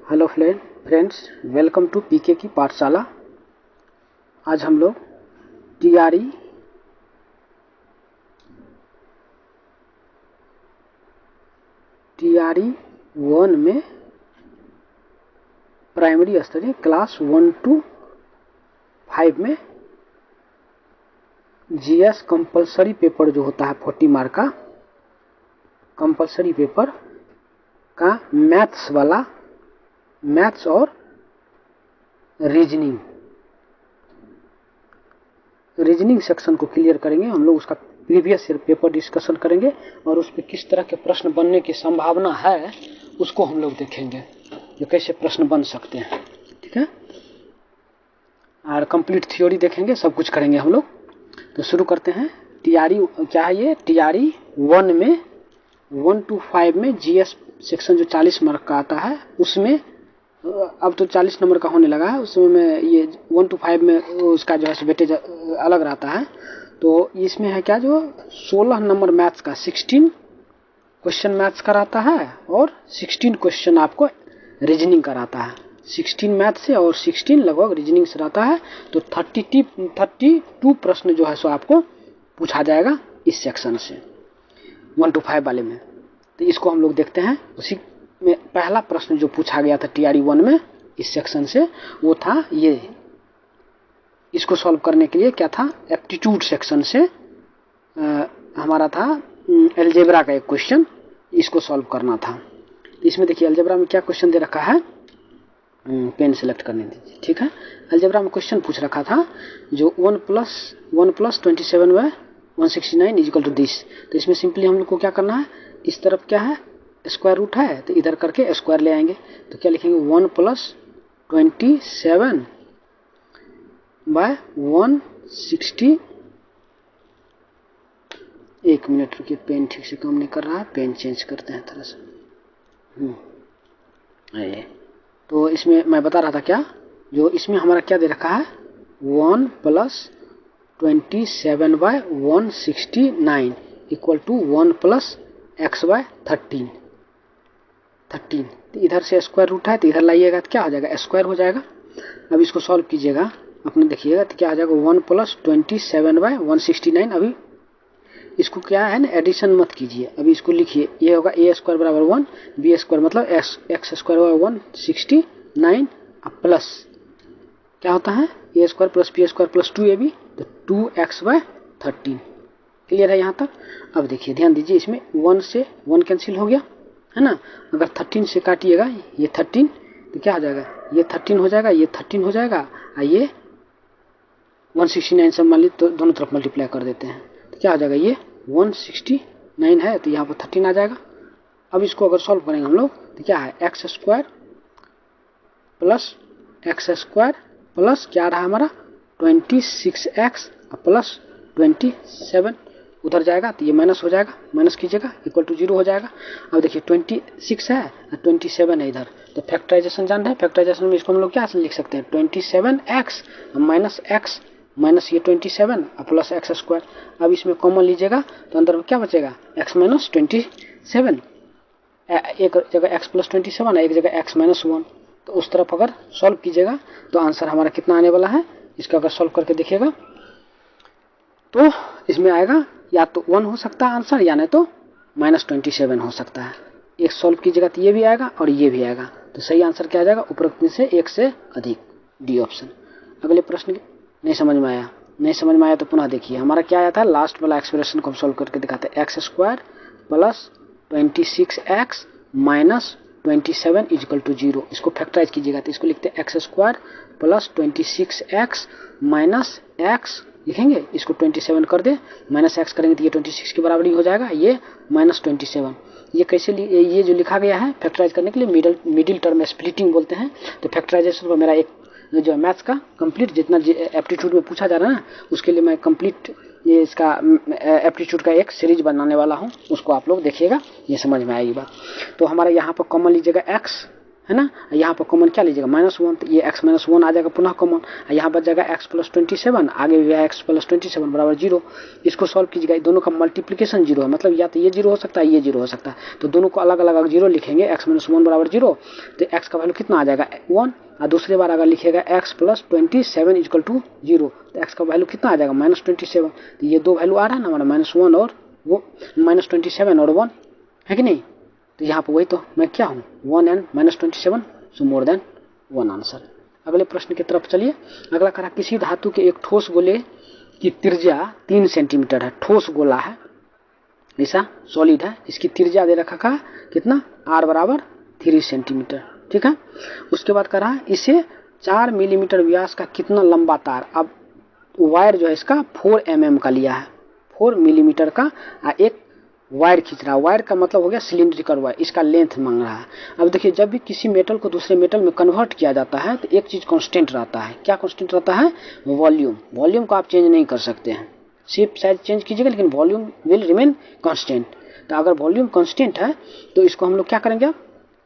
Hello friends, welcome to पीके की पाठशाला। आज हम लोग टीआरई वन में प्राइमरी स्तरीय क्लास 1 to 5 में जीएस कंपलसरी पेपर जो होता है 40 मार्क का कंपलसरी पेपर का मैथ्स और रीजनिंग सेक्शन को क्लियर करेंगे। हम लोग उसका प्रीवियस ईयर पेपर डिस्कशन करेंगे और उस पर किस तरह के प्रश्न बनने की संभावना है उसको हम लोग देखेंगे, जो कैसे प्रश्न बन सकते हैं। ठीक है, और कंप्लीट थ्योरी देखेंगे, सब कुछ करेंगे हम लोग। तो शुरू करते हैं। टीआरई क्या है? ये टीआरई 1 में 1 to 5 में जीएस सेक्शन जो 40 मार्क का आता है उसमें अब तो 40 नंबर का होने लगा है, उसमें ये 1 to 5 में उसका जो है वेटेज अलग रहता है। तो इसमें है क्या, जो 16 नंबर मैथ्स का 16 क्वेश्चन मैथ्स का रहता है और 16 क्वेश्चन आपको रीजनिंग का रहता है। 16 मैथ्स से और 16 लगभग रीजनिंग से रहता है। तो 32 प्रश्न जो है सो आपको पूछा जाएगा इस सेक्शन से 1 to 5 वाले में। तो इसको हम लोग देखते हैं। उसी में पहला प्रश्न जो पूछा गया था टीआरई 1 में इस सेक्शन से, वो था ये। इसको सॉल्व करने के लिए क्या था, एप्टीट्यूड सेक्शन से हमारा था अलजेब्रा का एक क्वेश्चन, इसको सॉल्व करना था। तो इसमें देखिए अलजेब्रा में क्या क्वेश्चन दे रखा है, पेन सेलेक्ट करने दीजिए। ठीक है, अलजेब्रा में क्वेश्चन पूछ रखा था जो 1 + 27 व 169 इक्वल टू दिस। तो इसमें सिंपली हम लोग को क्या करना है, इस तरफ क्या है स्क्वायर रूट है, तो इधर करके स्क्वायर ले आएंगे। तो क्या लिखेंगे, 1 + 27 / 160। एक मिनट रुकिए, पेन ठीक से काम नहीं कर रहा है, पेन चेंज करते हैं थोड़ा सा। तो इसमें मैं बता रहा था क्या, जो इसमें हमारा क्या दे रखा है, 1 + 27 / 169 इक्वल टू 1 + x/13। तो इधर से स्क्वायर रूट है, तो इधर लाइएगा तो क्या हो जाएगा, स्क्वायर हो जाएगा। अब इसको सॉल्व कीजिएगा, अपने देखिएगा तो क्या हो जाएगा, 1 + 27 / 169। अभी इसको क्या है ना, एडिशन मत कीजिए, अभी इसको लिखिए। ये होगा a² = 1, b² मतलब x² / 169 प्लस क्या होता है, a² + b² + 2ab, तो 2x/13। क्लियर है यहाँ तक? अब देखिए ध्यान दीजिए, इसमें 1 से 1 कैंसिल हो गया है ना। अगर 13 से काटिएगा ये 13, तो क्या हो जाएगा, ये 13 हो जाएगा, ये 13 हो जाएगा, और ये 169 से मान ली तो दोनों तरफ मल्टीप्लाई कर देते हैं, तो क्या हो जाएगा, ये 169 है, तो यहाँ पर 13 आ जाएगा। अब इसको अगर सॉल्व करेंगे हम लोग तो क्या है, x² प्लस क्या रहा हमारा 26x प्लस 27 उधर जाएगा, तो ये माइनस हो जाएगा, माइनस कीजिएगा इक्वल टू 0 हो जाएगा। अब देखिए 26 है और 27 है इधर, तो फैक्टराइजेशन जान रहे हैं। फैक्टराइजेशन में इसको हम लोग क्या लिख सकते हैं, 27x माइनस x माइनस ये 27 प्लस x²। अब इसमें कॉमन लीजिएगा तो अंदर में क्या बचेगा, x - 27। एक जगह x + 27 है, एक जगह x - 1। तो उस तरफ अगर सॉल्व कीजिएगा तो आंसर हमारा कितना आने वाला है, इसका अगर सॉल्व करके देखिएगा तो इसमें आएगा या तो 1 हो सकता है आंसर, या नहीं तो -27 हो सकता है। एक सॉल्व कीजिएगा तो ये भी आएगा और ये भी आएगा, तो सही आंसर क्या आ जाएगा, उपरोक्त में से एक से अधिक, डी ऑप्शन। अगले प्रश्न नहीं समझ में आया तो पुनः देखिए, हमारा क्या आया था, लास्ट वाला एक्सप्रेशन को हम सॉल्व करके दिखाते हैं। x² + 26x minus 27 equal to 0। इसको फैक्टराइज कीजिएगा तो इसको लिखते हैं x² + 26x माइनस x लिखेंगे, इसको 27 कर दे, माइनस x करेंगे तो ये 26 के बराबर ही हो जाएगा, ये -27। ये कैसे ये जो लिखा गया है फैक्टराइज करने के लिए मिडिल टर्म स्प्लिटिंग बोलते हैं। तो फैक्टराइजेशन को मेरा एक जो मैथ्स का कंप्लीट जितना एप्टीट्यूड में पूछा जा रहा है ना, उसके लिए मैं कंप्लीट ये इसका एप्टीट्यूड का एक सीरीज बनाने वाला हूँ, उसको आप लोग देखिएगा, ये समझ में आएगी बात। तो हमारा यहाँ पर कॉमन लीजिएगा x है ना। यहाँ पर कॉमन क्या लीजिएगा -1, तो ये x - 1 आ जाएगा पुनः कॉमन। यहाँ पर जाएगा x + 27, आगे भी x + 27 बराबर 0। इसको सॉल्व कीजिएगा, दोनों का मल्टीप्लिकेशन 0 है, मतलब या तो ये 0 हो सकता है, ये 0 हो सकता है, तो दोनों को अलग अलग 0 लिखेंगे। x - 1 बराबर 0, तो x का वैल्यू कितना आ जाएगा 1, और दूसरी बार अगर लिखिएगा x + 27 = 0, तो x का वैल्यू कितना आ जाएगा -27। तो ये दो वैल्यू आ रहा है ना हमारा -1 और वो -27 और 1, है कि नहीं। तो यहाँ पर वही तो मैं क्या हूँ 1 and -27, so more than 1 answer. अगले प्रश्न की तरफ चलिए। अगला करा किसी धातु के एक ठोस गोले की त्रिज्या 3 सेंटीमीटर है। ठोस गोला है, ऐसा सॉलिड है, इसकी त्रिज्या दे रखा है कितना r बराबर 3 सेंटीमीटर, ठीक है। उसके बाद करा इसे 4 मिलीमीटर व्यास का कितना लंबा तार, अब वायर जो है इसका 4 mm का लिया है, 4 मिलीमीटर का एक वायर खींच रहा है। वायर का मतलब हो गया सिलिंड्रिकल वायर, इसका लेंथ मांग रहा है। अब देखिए जब भी किसी मेटल को दूसरे मेटल में कन्वर्ट किया जाता है तो एक चीज कांस्टेंट रहता है। क्या कांस्टेंट रहता है? वॉल्यूम। वॉल्यूम को आप चेंज नहीं कर सकते हैं, शेप साइज चेंज कीजिएगा लेकिन वॉल्यूम विल रिमेन कांस्टेंट। तो अगर वॉल्यूम कांस्टेंट है तो इसको हम लोग क्या करेंगे, अब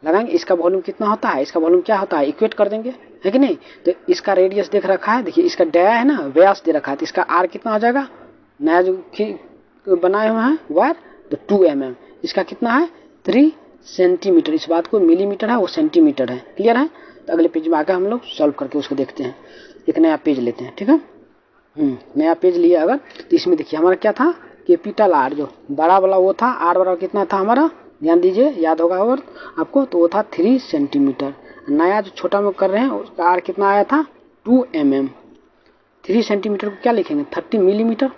लगाएंगे इसका वॉल्यूम कितना होता है, इसका वॉल्यूम क्या होता है, इक्वेट कर देंगे, है कि नहीं। तो इसका रेडियस देख रखा है, देखिए इसका डाया है ना, व्यास दे रखा है, तो इसका आर कितना हो जाएगा, नया जो बनाए हुए हैं वायर, तो 2 mm। इसका कितना है 3 सेंटीमीटर, इस बात को मिलीमीटर है वो सेंटीमीटर है, क्लियर है। तो अगले पेज में आकर हम लोग सॉल्व करके उसको देखते हैं। एक नया पेज लेते हैं, ठीक है। नया पेज लिए अगर, तो इसमें देखिए हमारा क्या था, कैपिटल आर, जो बड़ा वाला वो था, आर बराबर कितना था हमारा, ध्यान दीजिए, याद होगा और आपको, तो वो था 3 सेंटीमीटर। नया जो छोटा में कर रहे हैं उसका आर कितना आया था 2 mm। 3 सेंटीमीटर को क्या लिखेंगे 30 मिलीमीटर,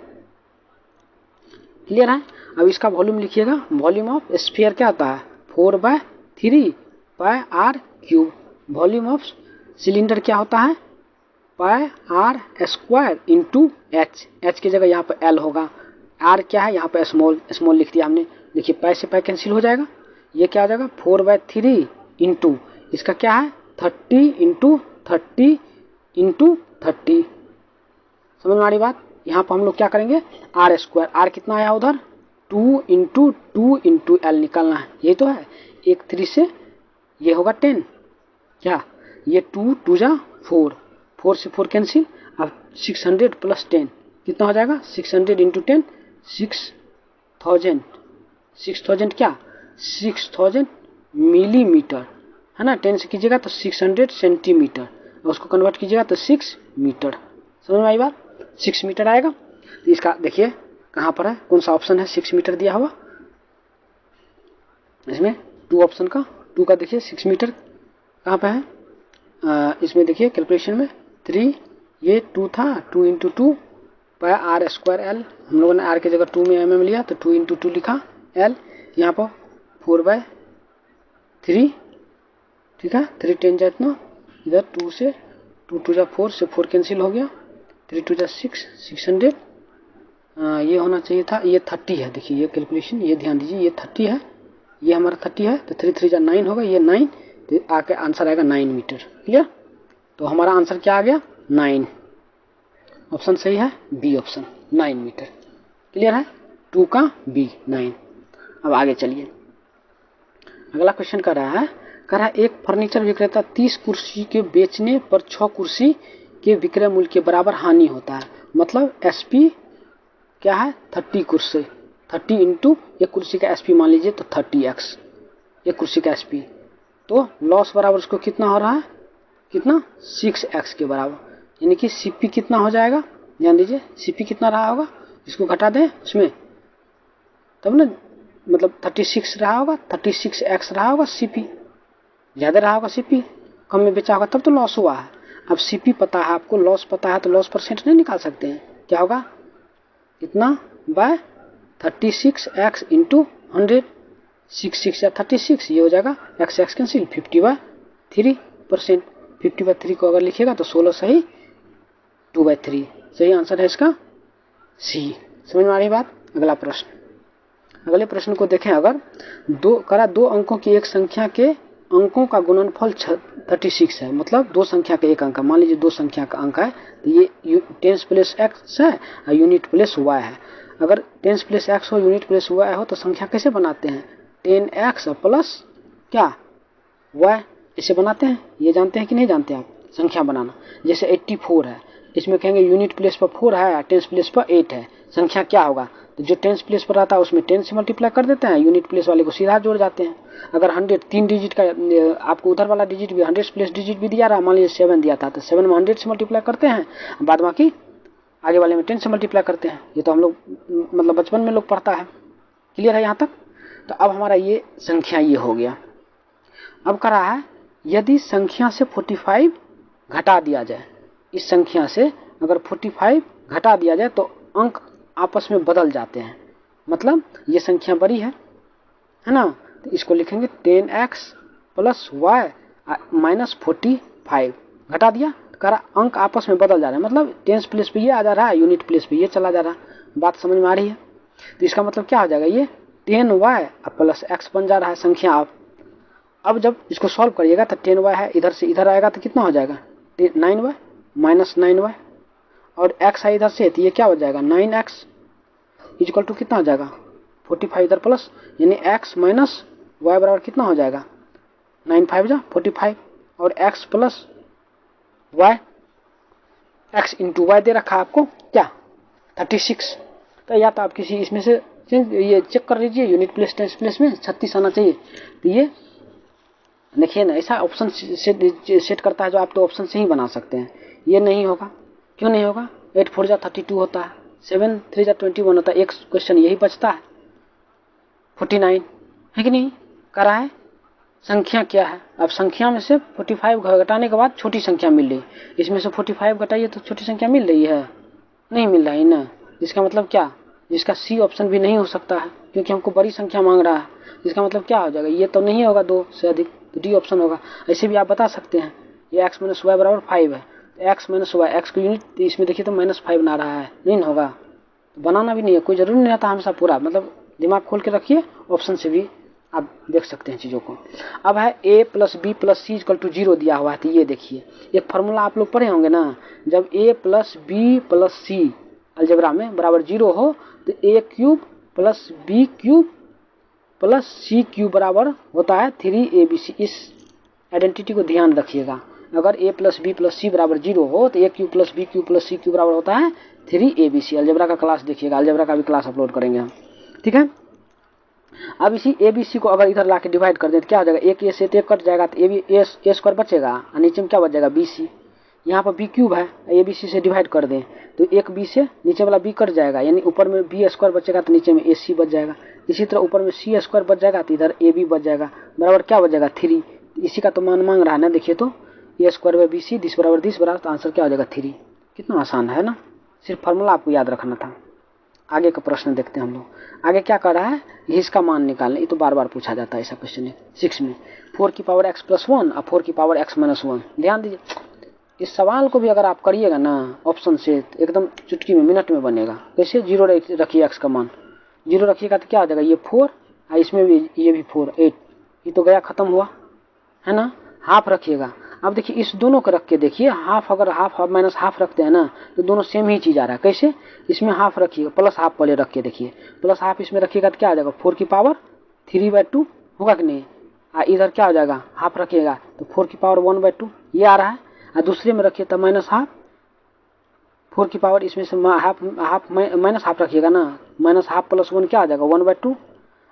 क्लियर है। अब इसका वॉल्यूम लिखिएगा, वॉल्यूम ऑफ स्फीयर क्या आता है 4/3 πr³। वॉल्यूम ऑफ सिलेंडर क्या होता है πr² इंटू h की जगह यहाँ पर l होगा, r क्या है यहाँ पे स्मॉल, स्मॉल लिख दिया हमने। देखिए π से π कैंसिल हो जाएगा, ये क्या हो जाएगा 4/3 इंटू इसका क्या है 30 इंटू 30 इंटू 30। समझ में आ रही बात। यहाँ पर हम लोग क्या करेंगे r², r कितना आया उधर 2 इंटू 2 इंटू एल निकालना है, ये तो है। 1 3 से ये होगा 10, क्या ये 2 2 जा 4, 4 से 4 कैंसिल। अब 600 + 10 कितना हो जाएगा 600 इंटू 10 6000, 6000 क्या 6000 मिलीमीटर, है ना। 10 से कीजिएगा तो 600 सेंटीमीटर, और उसको कन्वर्ट कीजिएगा तो 6 मीटर। समझ में आई बात, 6 मीटर आएगा। तो इसका देखिए कहाँ पर है, कौन सा ऑप्शन है 6 मीटर दिया हुआ, इसमें 2 ऑप्शन का 2 का देखिए 6 मीटर कहाँ पे है, इसमें देखिए कैलकुलेशन में 3, ये 2 था, 2 इंटू 2 πr²l, हम लोगों ने r की जगह 2 में mm लिया तो 2 इंटू 2 लिखा, l यहाँ पर 4/3, ठीक है। 3 10 जा इतना, इधर 2 से 2 2 जा 4 से 4 कैंसिल हो गया, 3 2 जा 6, 600, ये होना चाहिए था, ये 30 है। देखिए ये कैलकुलेशन, ये ध्यान दीजिए, ये 30 है, ये हमारा 30 है, तो 3 3 जा 9 होगा, ये 9, तो आके आंसर आएगा 9 मीटर, क्लियर। तो हमारा आंसर क्या आ गया 9, ऑप्शन सही है बी ऑप्शन 9 मीटर, क्लियर है। 2 का बी 9। अब आगे चलिए, अगला क्वेश्चन कर रहा है एक फर्नीचर विक्रेता 30 कुर्सी के बेचने पर 6 कुर्सी के विक्रय मूल्य के बराबर हानि होता है। मतलब एसपी क्या है 30 कुर्सी, 30 इंटू एक कुर्सी का एसपी मान लीजिए तो 30x एक कुर्सी का एसपी, तो लॉस बराबर उसको कितना हो रहा है, कितना 6x के बराबर, यानी कि सीपी कितना हो जाएगा, ध्यान दीजिए सीपी कितना रहा होगा, इसको घटा दें उसमें तब ना, मतलब 36 रहा होगा, 36x रहा होगा, सीपी ज़्यादा रहा होगा, सीपी कम में बेचा होगा तब तो लॉस हुआ है। अब सीपी पता है आपको, लॉस पता है, तो लॉस परसेंट नहीं निकाल सकते हैं, क्या होगा कितना बाय 36x इंटू 100, 6 6 या 36, ये हो जाएगा x x कैंसिल 50/3%, 50/3 को अगर लिखिएगा तो 16 सही 2/3 सही आंसर है इसका सी। समझ में आ रही बात। अगला प्रश्न, अगले प्रश्न को देखें, अगर दो अंकों की एक संख्या के अंकों का गुणनफल 36 है, मतलब दो संख्या का एक अंक, मान लीजिए दो संख्या का अंक है, तो ये टेंस प्लस x है और यूनिट प्लस y है। अगर टेंस प्लस x हो यूनिट प्लस y हो तो संख्या कैसे बनाते हैं 10x प्लस क्या y, इसे बनाते हैं, ये जानते हैं कि नहीं जानते आप संख्या बनाना। जैसे 84 है, इसमें कहेंगे यूनिट प्लेस पर 4 है, टेंस प्लेस पर 8 है, संख्या क्या होगा? तो जो टेंस प्लेस पर रहता है उसमें 10 से मल्टीप्लाई कर देते हैं, यूनिट प्लेस वाले को सीधा जोड़ जाते हैं। अगर 100 3 डिजिट का आपको उधर वाला डिजिट भी 100 प्लेस डिजिट भी दिया रहा, मान लीजिए 7 दिया था, तो 7 में 100 से मल्टीप्लाई करते हैं, बाद बाकी आगे वाले में 10 से मल्टीप्लाई करते हैं। ये तो हम लोग मतलब बचपन में लोग पढ़ता है। क्लियर है यहाँ तक? तो अब हमारा ये संख्या ये हो गया। अब कर रहा है यदि संख्या से 45 घटा दिया जाए, इस संख्या से अगर 45 घटा दिया जाए तो अंक आपस में बदल जाते हैं। मतलब ये संख्या बड़ी है ना, तो इसको लिखेंगे 10x प्लस y माइनस 45। घटा दिया तो कह रहा अंक आपस में बदल जा रहे हैं, मतलब टेंस प्लेस पे ये आ जा रहा है, यूनिट प्लेस पे ये चला जा रहा है। बात समझ में आ रही है? तो इसका मतलब क्या हो जाएगा, ये 10y प्लस x बन जा रहा है संख्या। आप अब जब इसको सॉल्व करिएगा तो 10y है, इधर से इधर आएगा तो कितना हो जाएगा 9y माइनस 9y, और x है इधर से, तो ये क्या हो जाएगा 9x इक्वल टू कितना हो जाएगा 45 इधर प्लस, यानी x माइनस y बराबर कितना हो जाएगा 9 5 जा 45, और x plus y, x into why they रखा आपको क्या 36। तो या तो आप किसी इसमें से ये चेक कर लीजिए, यूनिट प्लेस टेंस प्लेस में 36 आना चाहिए। तो ये देखिए ना, ऐसा ऑप्शन सेट करता है जो आप तो ऑप्शन से ही बना सकते हैं। ये नहीं होगा, क्यों नहीं होगा? 8 4 जा 32 होता है, 7 3 जा 21 होता है, एक क्वेश्चन यही बचता है 49 है कि नहीं? करा है संख्या क्या है? अब संख्या में से 45 घटाने के बाद छोटी संख्या मिल रही, इसमें से 45 घटाइए तो छोटी संख्या मिल रही है, नहीं मिल रहा है ना। इसका मतलब क्या, जिसका सी ऑप्शन भी नहीं हो सकता है क्योंकि हमको बड़ी संख्या मांग रहा है। इसका मतलब क्या हो जाएगा, ये तो नहीं होगा 2 से अधिक, तो डी ऑप्शन होगा। ऐसे भी आप बता सकते हैं ये x माइनस वाई बराबर 5 है, तो x माइनस वाई, एक्स की यूनिट इसमें देखिए तो -5 बना रहा है, नहीं होगा, तो बनाना भी नहीं है, कोई जरूरी नहीं रहता हमेशा पूरा, मतलब दिमाग खोल के रखिए, ऑप्शन से भी आप देख सकते हैं चीज़ों को। अब है a plus B plus C equal to 0 दिया हुआ है, तो ये देखिए एक फार्मूला आप लोग पढ़े होंगे ना, जब a plus B plus C algebra में बराबर 0 हो तो a cube plus B cube plus C cube बराबर होता है 3abc। इस आइडेंटिटी को ध्यान रखिएगा, अगर a plus B plus C बराबर 0 हो तो a cube plus B cube plus C cube बराबर होता है 3abc। अलजेब्रा का क्लास देखिएगा, अलजेब्रा का भी क्लास अपलोड करेंगे हम, ठीक है। अब इसी abc को अगर इधर लाके डिवाइड कर दें तो क्या हो जाएगा, एक a से एक कट जाएगा तो a स्क्वायर बचेगा, और नीचे में क्या बच जाएगा bc। यहाँ पर b क्यूब है, abc से डिवाइड कर दें तो एक b से नीचे वाला b कट जाएगा, यानी ऊपर में b स्क्वायर बचेगा तो नीचे में ac बच जाएगा। इसी तरह ऊपर में c स्क्वायर बच जाएगा तो इधर ab बच जाएगा, बराबर क्या बच जाएगा 3। इसी का तो मान मांग रहा है ना, देखिए तो a square by bc this बराबर दिस बराबर, तो आंसर क्या हो जाएगा 3। कितना आसान है ना, सिर्फ फार्मूला आपको याद रखना था। आगे का प्रश्न देखते हैं हम लोग। आगे क्या कर रहा है, इसका मान निकालने, ये तो बार बार पूछा जाता है ऐसा क्वेश्चन है 6 में, 4 की पावर x प्लस 1 और 4 की पावर x माइनस 1। ध्यान दीजिए, इस सवाल को भी अगर आप करिएगा ना ऑप्शन से तो एकदम चुटकी में मिनट में बनेगा। कैसे, 0 रखिए x का मान, 0 रखिएगा तो क्या हो जाएगा ये 4, और इसमें भी ये भी 4 8, ये तो गया खत्म हुआ है ना। हाफ रखिएगा, अब देखिए इस दोनों को रख के देखिए, हाफ अगर हाफ माइनस हाफ रखते हैं ना तो दोनों सेम ही चीज आ रहा है। कैसे, इसमें हाफ रखिएगा प्लस हाफ पहले रख के देखिए, प्लस हाफ इसमें रखिएगा तो क्या आ जाएगा 4 की पावर 3/2 होगा कि नहीं, इधर क्या हो जाएगा हाफ रखिएगा तो 4 की पावर 1/2 ये आ रहा है, और दूसरे में रखिए तो माइनस हाफ 4 की पावर, इसमें से हाफ माइनस हाफ रखिएगा ना, माइनस हाफ प्लस 1 क्या आ जाएगा 1/2,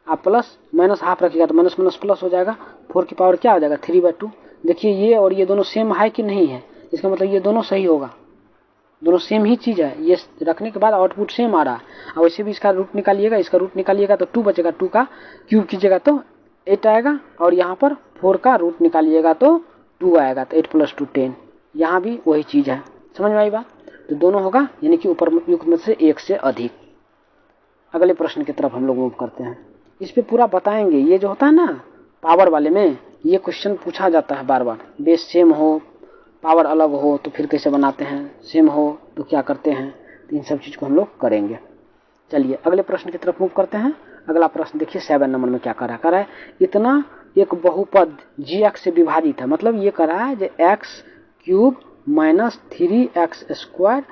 आप प्लस माइनस हाफ रखिएगा तो माइनस माइनस प्लस हो जाएगा, 4 की पावर क्या आ जाएगा 3/2। देखिए ये और ये दोनों सेम है कि नहीं है, इसका मतलब ये दोनों सही होगा, दोनों सेम ही चीज है, ये रखने के बाद आउटपुट सेम आ रहा है। और वैसे भी इसका रूट निकालिएगा, इसका रूट निकालिएगा तो 2 बचेगा, 2 का क्यूब कीजिएगा तो 8 आएगा, और यहाँ पर 4 का रूट निकालिएगा तो 2 आएगा, तो 8 + 2 10, यहाँ भी वही चीज है। समझ में आई बात? तो दोनों होगा, यानी कि ऊपर युक्त में से एक से अधिक। अगले प्रश्न की तरफ हम लोग मूव करते हैं, इस पे पूरा बताएंगे। ये जो होता है ना पावर वाले में, ये क्वेश्चन पूछा जाता है बार बार, बेस सेम हो पावर अलग हो तो फिर कैसे बनाते हैं, सेम हो तो क्या करते हैं, तो इन सब चीज को हम लोग करेंगे। चलिए अगले प्रश्न की तरफ मूव करते हैं। अगला प्रश्न देखिए 7 नंबर में क्या कर रहा है, इतना एक बहुपद gx से विभाजित है, मतलब ये कर रहा है जो x³ minus 3x²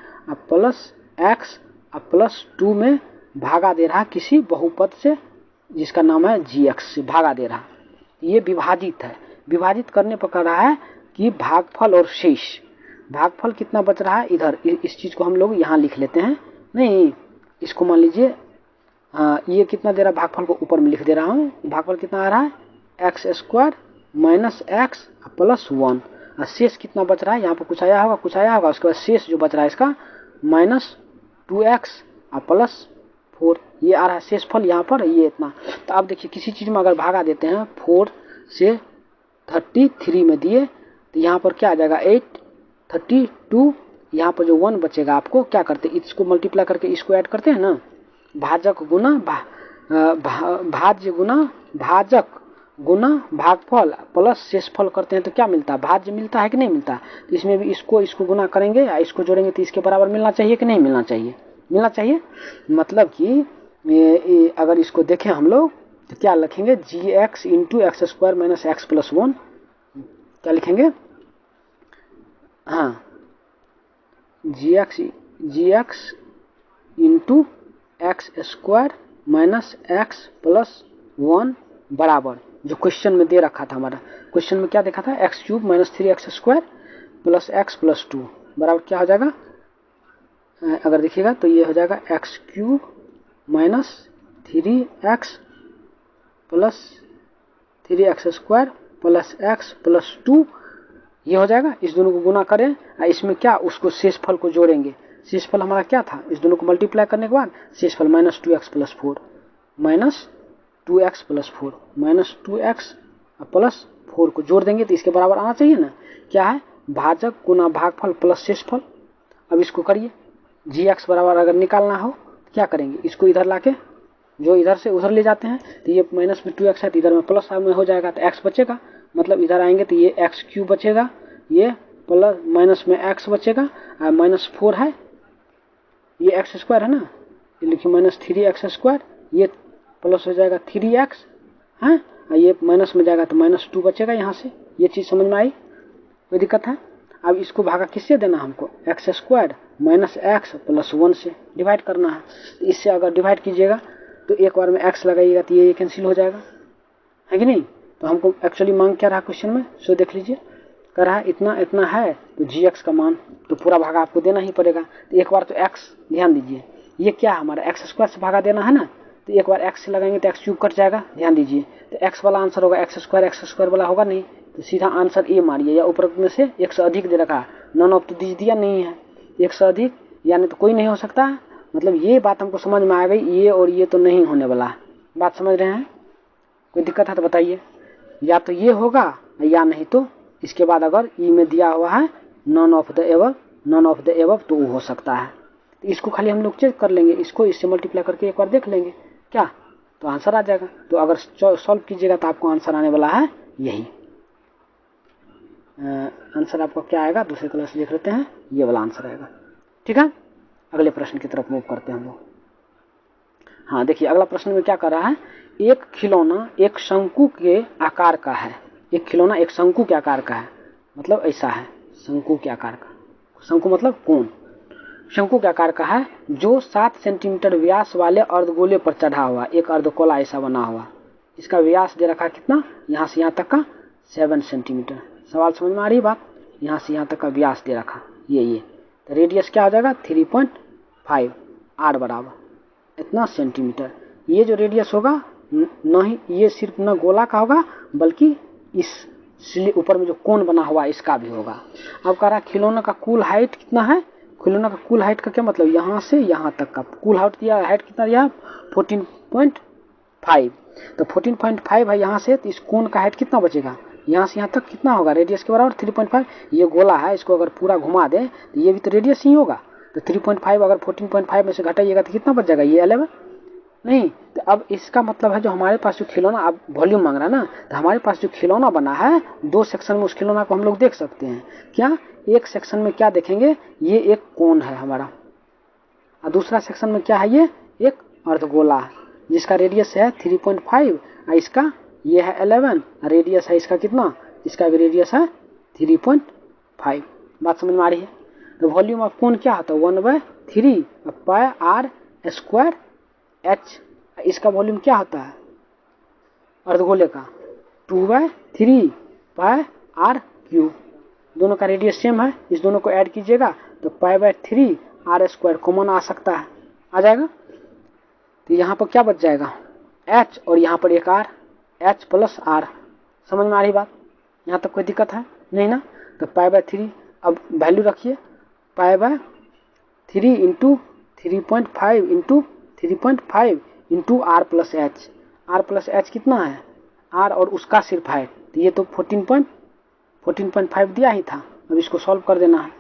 plus x plus 2 में भागा दे रहा किसी बहुपद से जिसका नाम है gx से भागा दे रहा, ये विभाजित है। विभाजित करने पर कह रहा है कि भागफल और शेष, भागफल कितना बच रहा है इधर, इस चीज को हम लोग यहाँ लिख लेते हैं। नहीं, इसको मान लीजिए ये कितना दे रहा है, भागफल को ऊपर में लिख दे रहा हूँ। भागफल कितना आ रहा है, x square minus x plus 1। और शेष कितना बच रहा है, यहाँ पर कुछ आया होगा, उसके बाद शेष जो बच रहा है इसका माइनस 2x प्लस 4, ये आ रहा है शेषफल यहाँ पर, ये इतना। तो आप देखिए किसी चीज में अगर भागा देते हैं 4 से 33 में दिए तो यहाँ पर क्या आ जाएगा 8, 32, यहाँ पर जो 1 बचेगा आपको क्या करते हैं, इसको मल्टीप्लाई करके इसको ऐड करते हैं ना, भाजक गुना भाज्य गुना भाजक गुना भागफल प्लस शेषफल करते हैं तो क्या मिलता है, भाज्य मिलता है कि नहीं मिलता। तो इसमें भी इसको गुना करेंगे या इसको जोड़ेंगे तो इसके बराबर मिलना चाहिए कि नहीं मिलना चाहिए, मिलना चाहिए। मतलब कि अगर इसको देखें हम लोग तो क्या लिखेंगे, g x into x square minus x plus 1, क्या लिखेंगे, हाँ g x into x square minus x plus 1 बराबर जो क्वेश्चन में दे रखा था, हमारा क्वेश्चन में क्या देखा था, x cube minus 3x square plus x plus 2 बराबर क्या हो जाएगा, अगर देखिएगा तो ये हो जाएगा x cube minus 3x plus 3x square plus x plus 2, ये हो जाएगा। इस दोनों को गुना करें और इसमें क्या उसको शेषफल को जोड़ेंगे। शेषफल हमारा क्या था, इस दोनों को मल्टीप्लाई करने के बाद शेषफल minus 2x plus 4 minus 2x plus 4 minus 2x plus 4 को जोड़ देंगे तो इसके बराबर आना चाहिए ना, क्या है, भाजक गुना भागफल प्लस शेषफल। अब इसको करिए, जी एक्स बराबर अगर निकालना हो क्या करेंगे, इसको इधर लाके जो इधर से उधर ले जाते हैं तो ये माइनस में 2x है तो इधर में प्लस में हो जाएगा तो x बचेगा, मतलब इधर आएंगे तो ये एक्स क्यूब बचेगा, ये प्लस माइनस में x बचेगा और माइनस 4 है, ये एक्स स्क्वायर है ना, ये लिखिए माइनस 3x स्क्वायर, ये प्लस हो जाएगा 3x है, ये माइनस में जाएगा तो माइनस 2 बचेगा यहाँ से। ये चीज़ समझ में आई, कोई दिक्कत है। अब इसको भागा किससे देना हमको, x square minus x plus 1 से डिवाइड करना है। तो इससे अगर डिवाइड कीजिएगा तो एक बार में x लगाइएगा तो ये कैंसिल हो जाएगा, है कि नहीं। तो हमको एक्चुअली मांग क्या रहा क्वेश्चन में, सो देख लीजिए, कह रहा है इतना इतना है तो जी एक्स का मान तो पूरा भागा आपको देना ही पड़ेगा। तो एक बार तो x ध्यान दीजिए, ये क्या हमारा एक्स स्क्वायर से भागा देना है ना, तो एक बार x से लगाएंगे तो एक्स क्यूब कट जाएगा, ध्यान दीजिए। तो x वाला आंसर होगा एक्स स्क्वायर वाला होगा नहीं, तो सीधा आंसर ए मारिए, या ऊपर में से 1 से अधिक दे रखा, नॉन ऑफ तो दिया नहीं है, 1 से अधिक यानी तो कोई नहीं हो सकता। मतलब ये बात हमको समझ में आ गई, ये और ये तो नहीं होने वाला है, बात समझ रहे हैं। कोई दिक्कत है तो बताइए, या तो ये होगा या नहीं तो इसके बाद अगर ई में दिया हुआ है नॉन ऑफ द एबव तो वो हो सकता है। तो इसको खाली हम लोग चेक कर लेंगे, इसको इससे मल्टीप्लाई करके एक बार देख लेंगे क्या, तो आंसर आ जाएगा। तो अगर सॉल्व कीजिएगा तो आपको आंसर आने वाला है यही। आंसर आपको क्या आएगा, दूसरे कलर से देख लेते हैं, ये वाला आंसर आएगा। ठीक है, अगले प्रश्न की तरफ मूव करते हैं हम लोग। हाँ देखिए, अगला प्रश्न में क्या कर रहा है, एक खिलौना एक शंकु के आकार का है। एक खिलौना एक शंकु के आकार का है, मतलब ऐसा है शंकु के आकार का, शंकु मतलब कोन, शंकु के आकार का है जो 7 सेंटीमीटर व्यास वाले अर्धगोले पर चढ़ा हुआ, एक अर्धगोला ऐसा बना हुआ। इसका व्यास दे रखा कितना, यहाँ से यहाँ तक का 7 सेंटीमीटर। सवाल समझ में आ रही बात, यहाँ से यहाँ तक का व्यास दे रखा, ये तो रेडियस क्या हो जाएगा 3.5 आर बराबर इतना सेंटीमीटर। ये जो रेडियस होगा न ही ये सिर्फ न गोला का होगा बल्कि इस ऊपर में जो कोन बना हुआ इसका भी होगा। अब कह रहा है खिलौना का कुल हाइट कितना है, खिलौना का कुल हाइट का क्या मतलब, यहाँ से यहाँ तक का कुल हाइट कितना दिया 14.5। तो 14.5 है यहाँ से, तो इस कोन का हाइट कितना बचेगा, यहाँ से यहाँ तक कितना होगा, रेडियस के बराबर 3.5। ये गोला है, इसको अगर पूरा घुमा दे तो ये भी तो रेडियस ही होगा। तो 3.5 अगर 14.5 में से घटाइएगा तो कितना बच जाएगा, ये 11 नहीं। तो अब इसका मतलब है जो हमारे पास जो खिलौना, आप वॉल्यूम मांग रहा है ना, तो हमारे पास जो खिलौना बना है 2 सेक्शन में उस खिलौना को हम लोग देख सकते हैं। क्या, एक सेक्शन में क्या देखेंगे, ये एक कोन है हमारा, और दूसरा सेक्शन में क्या है, ये एक अर्धगोला है जिसका रेडियस है 3.5 और इसका ये है 11, रेडियस है इसका कितना, इसका भी रेडियस है 3.5। बात समझ में आ रही है। तो वॉल्यूम ऑफ कोन क्या होता है 1/3 पाई आर स्क्वायर एच। इसका वॉल्यूम क्या होता है अर्धगोले का 2/3 पाई आर क्यूब, दोनों का रेडियस सेम है, इस दोनों को ऐड कीजिएगा तो पाई/3 आर स्क्वायर कॉमन आ सकता है, आ जाएगा। तो यहाँ पर क्या बच जाएगा h और यहाँ पर एक r, h प्लस r। समझ में आ रही बात? यहाँ तक कोई दिक्कत है नहीं ना? तो पाई/3 अब वैल्यू रखिए, पाई/3 into 3.5 into 3.5 into r plus h. R plus h कितना है? आर और उसका सिर्फ है, तो ये तो 14.5 दिया ही था। अब इसको सॉल्व कर देना है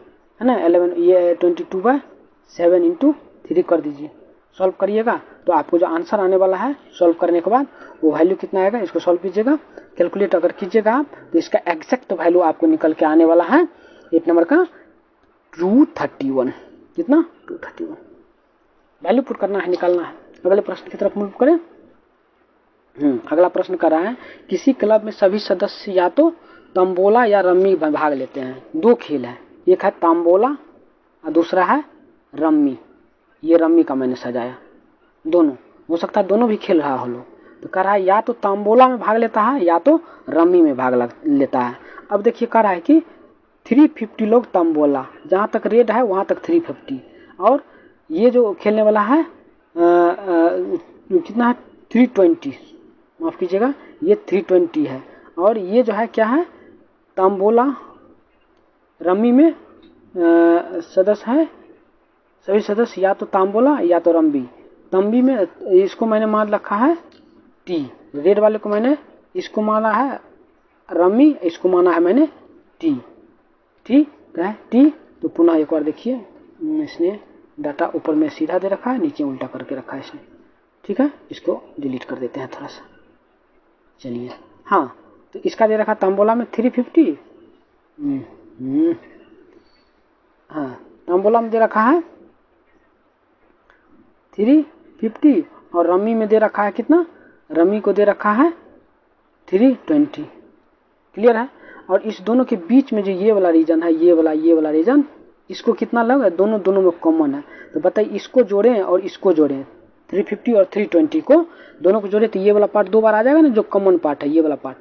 ना। 11 ये 22/7 इंटू 3 कर दीजिए, सॉल्व करिएगा तो आपको जो आंसर आने वाला है सॉल्व करने के बाद वो वैल्यू कितना आएगा, इसको सॉल्व कीजिएगा, कैलकुलेट अगर कीजिएगा आप तो इसका एग्जैक्ट वैल्यू आपको निकल के आने वाला है 8 नंबर का 231। कितना? 231 वैल्यू पुट करना है, निकालना है। अगले प्रश्न की तरफ मूव करें। अगला प्रश्न कर रहा है किसी क्लब में सभी सदस्य या तो तंबोला या रम्मी में भाग लेते हैं। दो खेल है, एक है तंबोला और दूसरा है रम्मी। ये रम्मी का मैंने सजाया, दोनों हो सकता है दोनों भी खेल रहा हो लोग। तो कह रहा है या तो तंबोला में भाग लेता है या तो रम्मी में भाग लेता है। अब देखिए कह रहा है कि 350 लोग तंबोला, जहाँ तक रेड है वहाँ तक 350, और ये जो खेलने वाला है कितना है 320, माफ कीजिएगा ये 320 है। और ये जो है क्या है तंबोला, रम्मी में सदस्य है, सभी सदस्य या तो तंबोला या तो रम्मी। तंबी में इसको मैंने मान रखा है टी, रेड वाले को मैंने इसको माना है रम्मी, इसको माना है मैंने टी। ठीक है टी। तो पुनः एक बार देखिए, इसने डाटा ऊपर में सीधा दे रखा है, नीचे उल्टा करके रखा है इसने। ठीक है, इसको डिलीट कर देते हैं थोड़ा सा। चलिए हाँ, तो इसका दे रखा तंबोला में 350, हाँ तंबोला में दे रखा है 350 और रम्मी में दे रखा है कितना, रम्मी को दे रखा है 320। क्लियर है? और इस दोनों के बीच में जो ये वाला रीजन है, ये वाला रीजन, इसको कितना लग है, दोनों में कॉमन है। तो बताइए इसको जोड़ें और इसको जोड़ें, 350 और 320 को दोनों को जोड़े तो ये वाला पार्ट दो बार आ जाएगा ना, जो कॉमन पार्ट है ये वाला पार्ट।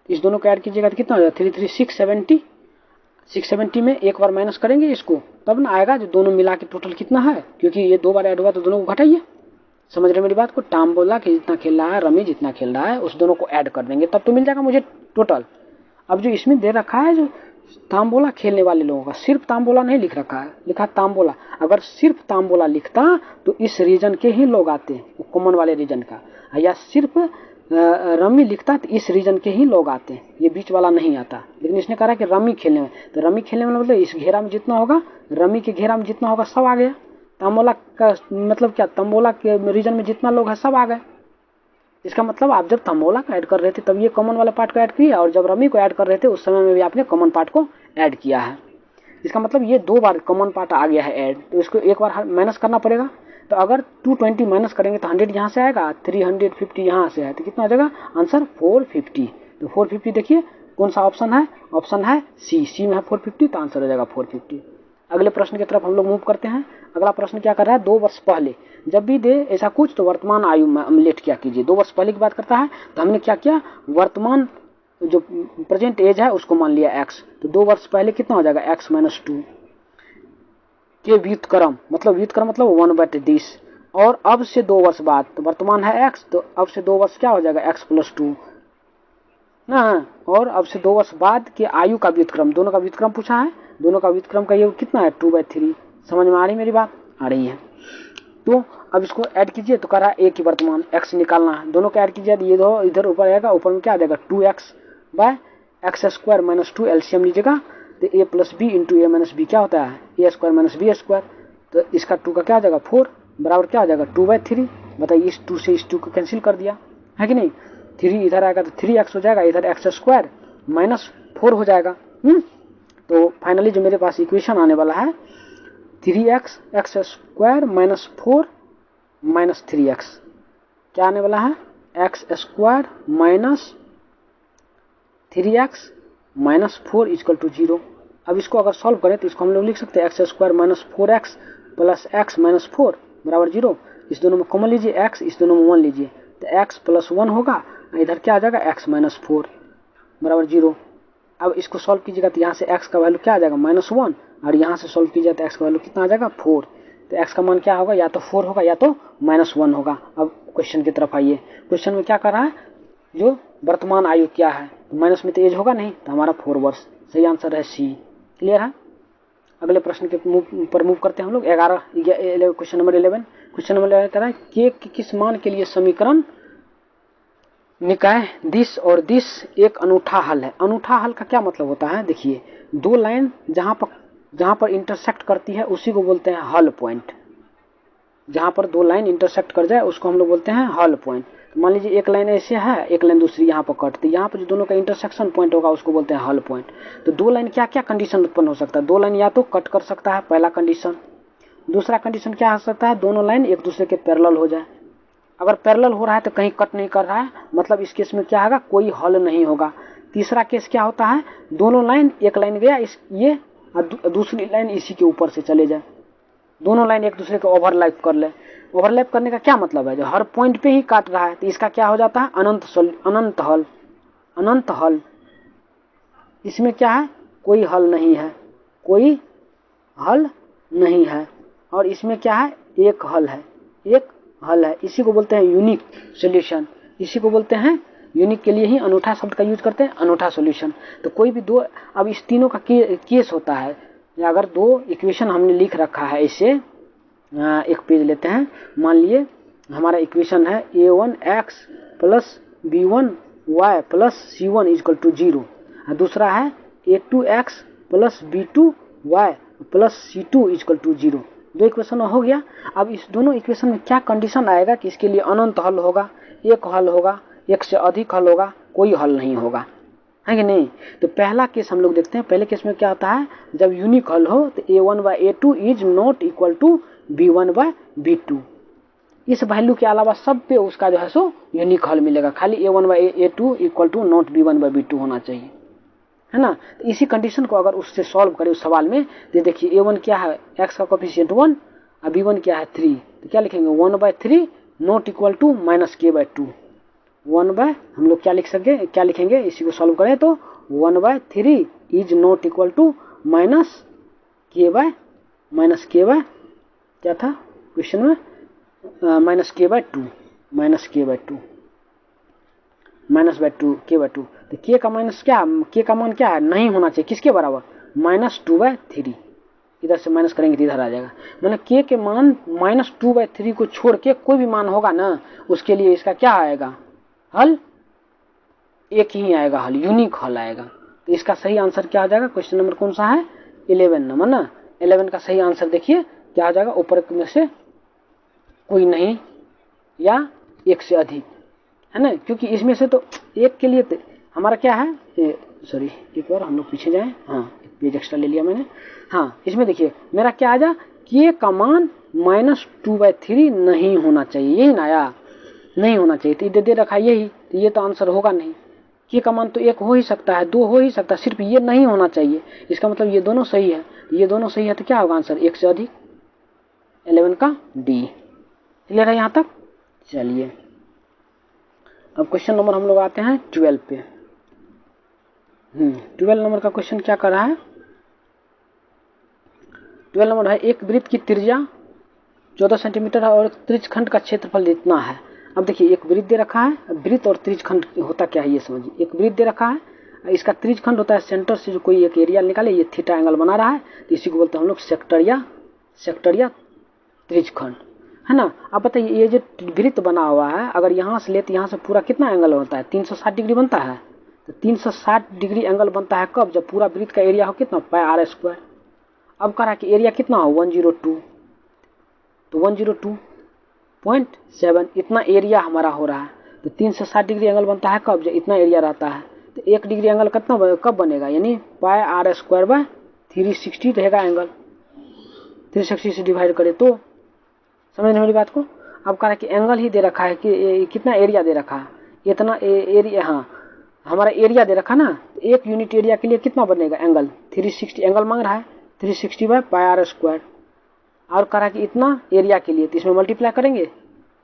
इस दोनों को ऐड कीजिएगा तो कितना हो जाएगा 670। 670 में एक बार माइनस करेंगे इसको तब ना आएगा, जो दोनों मिला के टोटल कितना है, क्योंकि ये दो बार ऐड हुआ तो दोनों को घटाइए। समझ रहे मेरी बात को? तंबोला के जितना खेल रहा है, रम्मी जितना खेल रहा है, उस दोनों को ऐड कर देंगे तब तो मिल जाएगा मुझे टोटल। अब जो इसमें दे रखा है जो तांबोला खेलने वाले लोगों का, सिर्फ तांबोला नहीं लिख रखा है, लिखा तांबोला। अगर सिर्फ तांबोला लिखता तो इस रीजन के ही लोग आते, कॉमन वाले रीजन का, या सिर्फ रम्मी लिखता तो इस रीजन के ही लोग आते, ये बीच वाला नहीं आता। लेकिन इसने कहा कि रम्मी खेलने में, तो रम्मी खेलने में मतलब इस घेरा में जितना होगा, रम्मी के घेरा में जितना होगा सब आ गया। तांबोला का मतलब क्या, तंबोला के रीजन में जितना लोग है सब आ गए। इसका मतलब आप जब तंबोला को ऐड कर रहे थे तब ये कॉमन वाले पार्ट को ऐड किया, और जब रम्मी को ऐड कर रहे थे उस समय में भी आपने कॉमन पार्ट को ऐड किया है। इसका मतलब ये दो बार कॉमन पार्ट आ गया है ऐड, तो इसको एक बार माइनस करना पड़ेगा। तो अगर 220 माइनस करेंगे तो 100 यहाँ से आएगा, 350 यहाँ से है, तो कितना आ जाएगा आंसर 450। तो 450 देखिए कौन सा ऑप्शन है, ऑप्शन है सी में है 450, तो आंसर हो जाएगा 450। अगले प्रश्न की तरफ हम लोग मूव करते हैं। अगला प्रश्न क्या कर रहा है, 2 वर्ष पहले जब भी दे ऐसा कुछ तो वर्तमान आयु में अमलेट क्या कीजिए। 2 वर्ष पहले की बात करता है तो हमने क्या किया, वर्तमान जो प्रेजेंट एज है उसको मान लिया x। तो 2 वर्ष पहले कितना हो जाएगा x - 2 के व्युत्क्रम, मतलब व्युत्क्रम मतलब 1/10, और अब से 2 वर्ष बाद, तो वर्तमान है x, तो अब से 2 वर्ष क्या हो जाएगा x + 2 ना, और अब से 2 वर्ष बाद के आयु का व्युत्क्रम, दोनों का व्युत्क्रम पूछा है, दोनों का व्युत्क्रम का ये कितना है 2/3। समझ में आ रही मेरी बात? आ रही है। तो अब इसको ऐड कीजिए, तो कह रहा है a की वर्तमान x निकालना है, दोनों को ऐड कीजिए, ये दो इधर ऊपर आएगा, ऊपर में क्या आ जाएगा 2x/x² - 2 एलसीएम लीजिएगा, तो a + b × a - b क्या होता है a² - b²। तो इसका 2 का क्या आ जाएगा 4 बराबर क्या आ जाएगा 2/3। बताइए इस 2 से इस 2 को कैंसिल कर दिया है कि नहीं, 3 इधर आएगा तो 3x हो जाएगा, इधर x² - 4 हो जाएगा। तो फाइनली जो मेरे पास इक्वेशन आने वाला है 3x x² - 4 - 3x, क्या आने वाला है x² - 3x - 4 = 0। अब इसको अगर सॉल्व करें तो इसको हम लोग लिख सकते हैं x² - 4x + x - 4 बराबर 0। इस दोनों में कॉमन लीजिए x, इस दोनों में 1 लीजिए, तो x + 1 होगा, इधर क्या आ जाएगा x - 4 बराबर 0। अब इसको सॉल्व कीजिएगा तो यहाँ से x का वैल्यू क्या आ जाएगा -1, और यहाँ से सॉल्व कीजिएगा तो x का वैल्यू कितना आ जाएगा 4। तो x का मान क्या होगा, या तो 4 होगा या तो -1 होगा। अब क्वेश्चन की तरफ आइए। क्वेश्चन में क्या कर रहा है, जो वर्तमान आयु क्या है, तो माइनस में तो एज होगा नहीं, तो हमारा 4 वर्ष। सही आंसर है सी। क्लियर है। अगले प्रश्न के पर मूव करते हैं हम लोग। Question number 11। क्वेश्चन नंबर 11 कह रहा है के किस मान के लिए समीकरण निकाय दिस और दिस एक अनूठा हल है। अनूठा हल का क्या मतलब होता है, देखिए दो लाइन जहां पर इंटरसेक्ट करती है उसी को बोलते हैं हल पॉइंट। जहां पर दो लाइन इंटरसेक्ट कर जाए उसको हम लोग बोलते हैं हल पॉइंट। तो मान लीजिए एक लाइन ऐसे है, एक लाइन दूसरी यहाँ पर कटती है, यहाँ पर जो दोनों का इंटरसेक्शन पॉइंट होगा उसको बोलते हैं हल पॉइंट। तो दो लाइन क्या क्या कंडीशन उत्पन्न हो सकता है, दो लाइन या तो कट कर सकता है, पहला कंडीशन। दूसरा कंडीशन क्या हो सकता है, दोनों लाइन एक दूसरे के पैरेलल हो जाए। अगर पैरेलल हो रहा है तो कहीं कट नहीं कर रहा है, मतलब इस केस में क्या होगा, कोई हल नहीं होगा। तीसरा केस क्या होता है, दोनों लाइन, एक लाइन गया ये और दूसरी लाइन इसी के ऊपर से चले जाए, दोनों लाइन एक दूसरे को ओवरलैप कर ले। ओवरलैप करने का क्या मतलब है, जो हर पॉइंट पे ही काट रहा है, तो इसका क्या हो जाता है, अनंत हल। अनंत हल, इसमें क्या है, कोई हल नहीं है, कोई हल नहीं है। और इसमें क्या है, एक हल है, एक हल है। इसी को बोलते हैं यूनिक सॉल्यूशन। इसी को बोलते हैं यूनिक, के लिए ही अनूठा शब्द का यूज करते हैं, अनूठा सॉल्यूशन। तो कोई भी दो, अब इस तीनों का केस होता है, अगर दो इक्वेशन हमने लिख रखा है ऐसे, एक पेज लेते हैं, मान लिए हमारा इक्वेशन है a1x plus b1y plus c1 equal to 0, और दूसरा है a2x plus b2y plus c2 equal to 0। दो इक्वेशन हो गया। अब इस दोनों इक्वेशन में क्या कंडीशन आएगा कि इसके लिए अनंत हल होगा, एक हल होगा, एक से अधिक हल होगा, कोई हल नहीं होगा, है कि नहीं। तो पहला केस हम लोग देखते हैं। पहले केस में क्या होता है, जब यूनिक हल हो तो a1/a2 is not equal to b1/b2। इस वैल्यू के अलावा सब पे उसका जो है सो यूनिक हल मिलेगा, खाली a1/a2 equal to not b1/b2 होना चाहिए, है ना। तो इसी कंडीशन को अगर उससे सॉल्व करें उस सवाल में, तो देखिए a1 क्या है, x का कोफिशिएंट 1 और b1 क्या है 3, तो क्या लिखेंगे 1/3 नॉट इक्वल टू -k/2। 1/ हम लोग क्या लिखेंगे, इसी को सॉल्व करें तो 1/3 is not equal to -k/, क्या था क्वेश्चन में, -k/2, -k/2। तो k का माइनस क्या, k का मान क्या है, नहीं होना चाहिए, किसके बराबर, -2/3। इधर से माइनस करेंगे तो इधर आ जाएगा, मैंने k के मान -2/3 को छोड़ के कोई भी मान होगा ना, उसके लिए इसका क्या आएगा, हल एक ही आएगा, हल यूनिक हल आएगा। तो इसका सही आंसर क्या आ जाएगा, क्वेश्चन नंबर कौन सा है, 11 नंबर ना। 11 का सही आंसर देखिए क्या आ जाएगा, ऊपर में से कोई नहीं या एक से अधिक, है ना, क्योंकि इसमें से तो एक के लिए तो हमारा क्या है, सॉरी एक बार हम लोग पीछे जाएं, हाँ एक पेज एक्स्ट्रा ले लिया मैंने। हाँ इसमें देखिए मेरा क्या आ जा, k का मान -2/3 नहीं होना चाहिए, यही ना आया, नहीं होना चाहिए, तो इधर दे रखा यही, तो ये तो आंसर होगा नहीं। k का मान तो एक हो ही सकता है, दो हो ही सकता है, सिर्फ ये नहीं होना चाहिए, इसका मतलब ये दोनों सही है, ये दोनों सही है, तो क्या होगा आंसर, एक से अधिक। 11 का डी। क्लियर है यहाँ तक। चलिए अब क्वेश्चन नंबर हम लोग आते हैं 12 पे। 12 नंबर का क्वेश्चन क्या कर रहा है, 12 नंबर है, एक वृत्त की त्रिज्या 14 सेंटीमीटर है और त्रिज्यखंड का क्षेत्रफल इतना है। अब देखिए एक वृत्त दे रखा है, वृत्त और त्रिज्यखंड होता क्या है ये समझिए। एक वृत्त दे रखा है, इसका त्रिज्यखंड होता है सेंटर से जो कोई एक एरिया निकाले, ये थीटा एंगल बना रहा है, तो इसी को बोलते हैं हम लोग सेक्टर या त्रिज्यखंड, है ना। अब बताइए ये जो वृत्त बना हुआ है, अगर यहाँ से ले तो यहाँ से पूरा कितना एंगल होता है, 360 डिग्री बनता है। तो 360 डिग्री एंगल बनता है कब, जब पूरा वृत्त का एरिया हो कितना, πr²। अब कह रहा है कि एरिया कितना हो, 102, तो 102.7 इतना एरिया हमारा हो रहा है। तो 360 डिग्री एंगल बनता है कब, जब इतना एरिया रहता है। तो 1 डिग्री एंगल कितना कब बनेगा, यानी πr²/360 रहेगा एंगल, 360 से डिवाइड करे तो, समझने मेरी बात को। अब कह रहा है कि एंगल ही दे रखा है कि कितना एरिया दे रखा है, इतना एरिया, हाँ हमारा एरिया दे रखा ना, एक यूनिट एरिया के लिए कितना बनेगा एंगल, 360 एंगल मांग रहा है, 360/πr²। और कह रहा है कि इतना एरिया के लिए, तो इसमें मल्टीप्लाई करेंगे,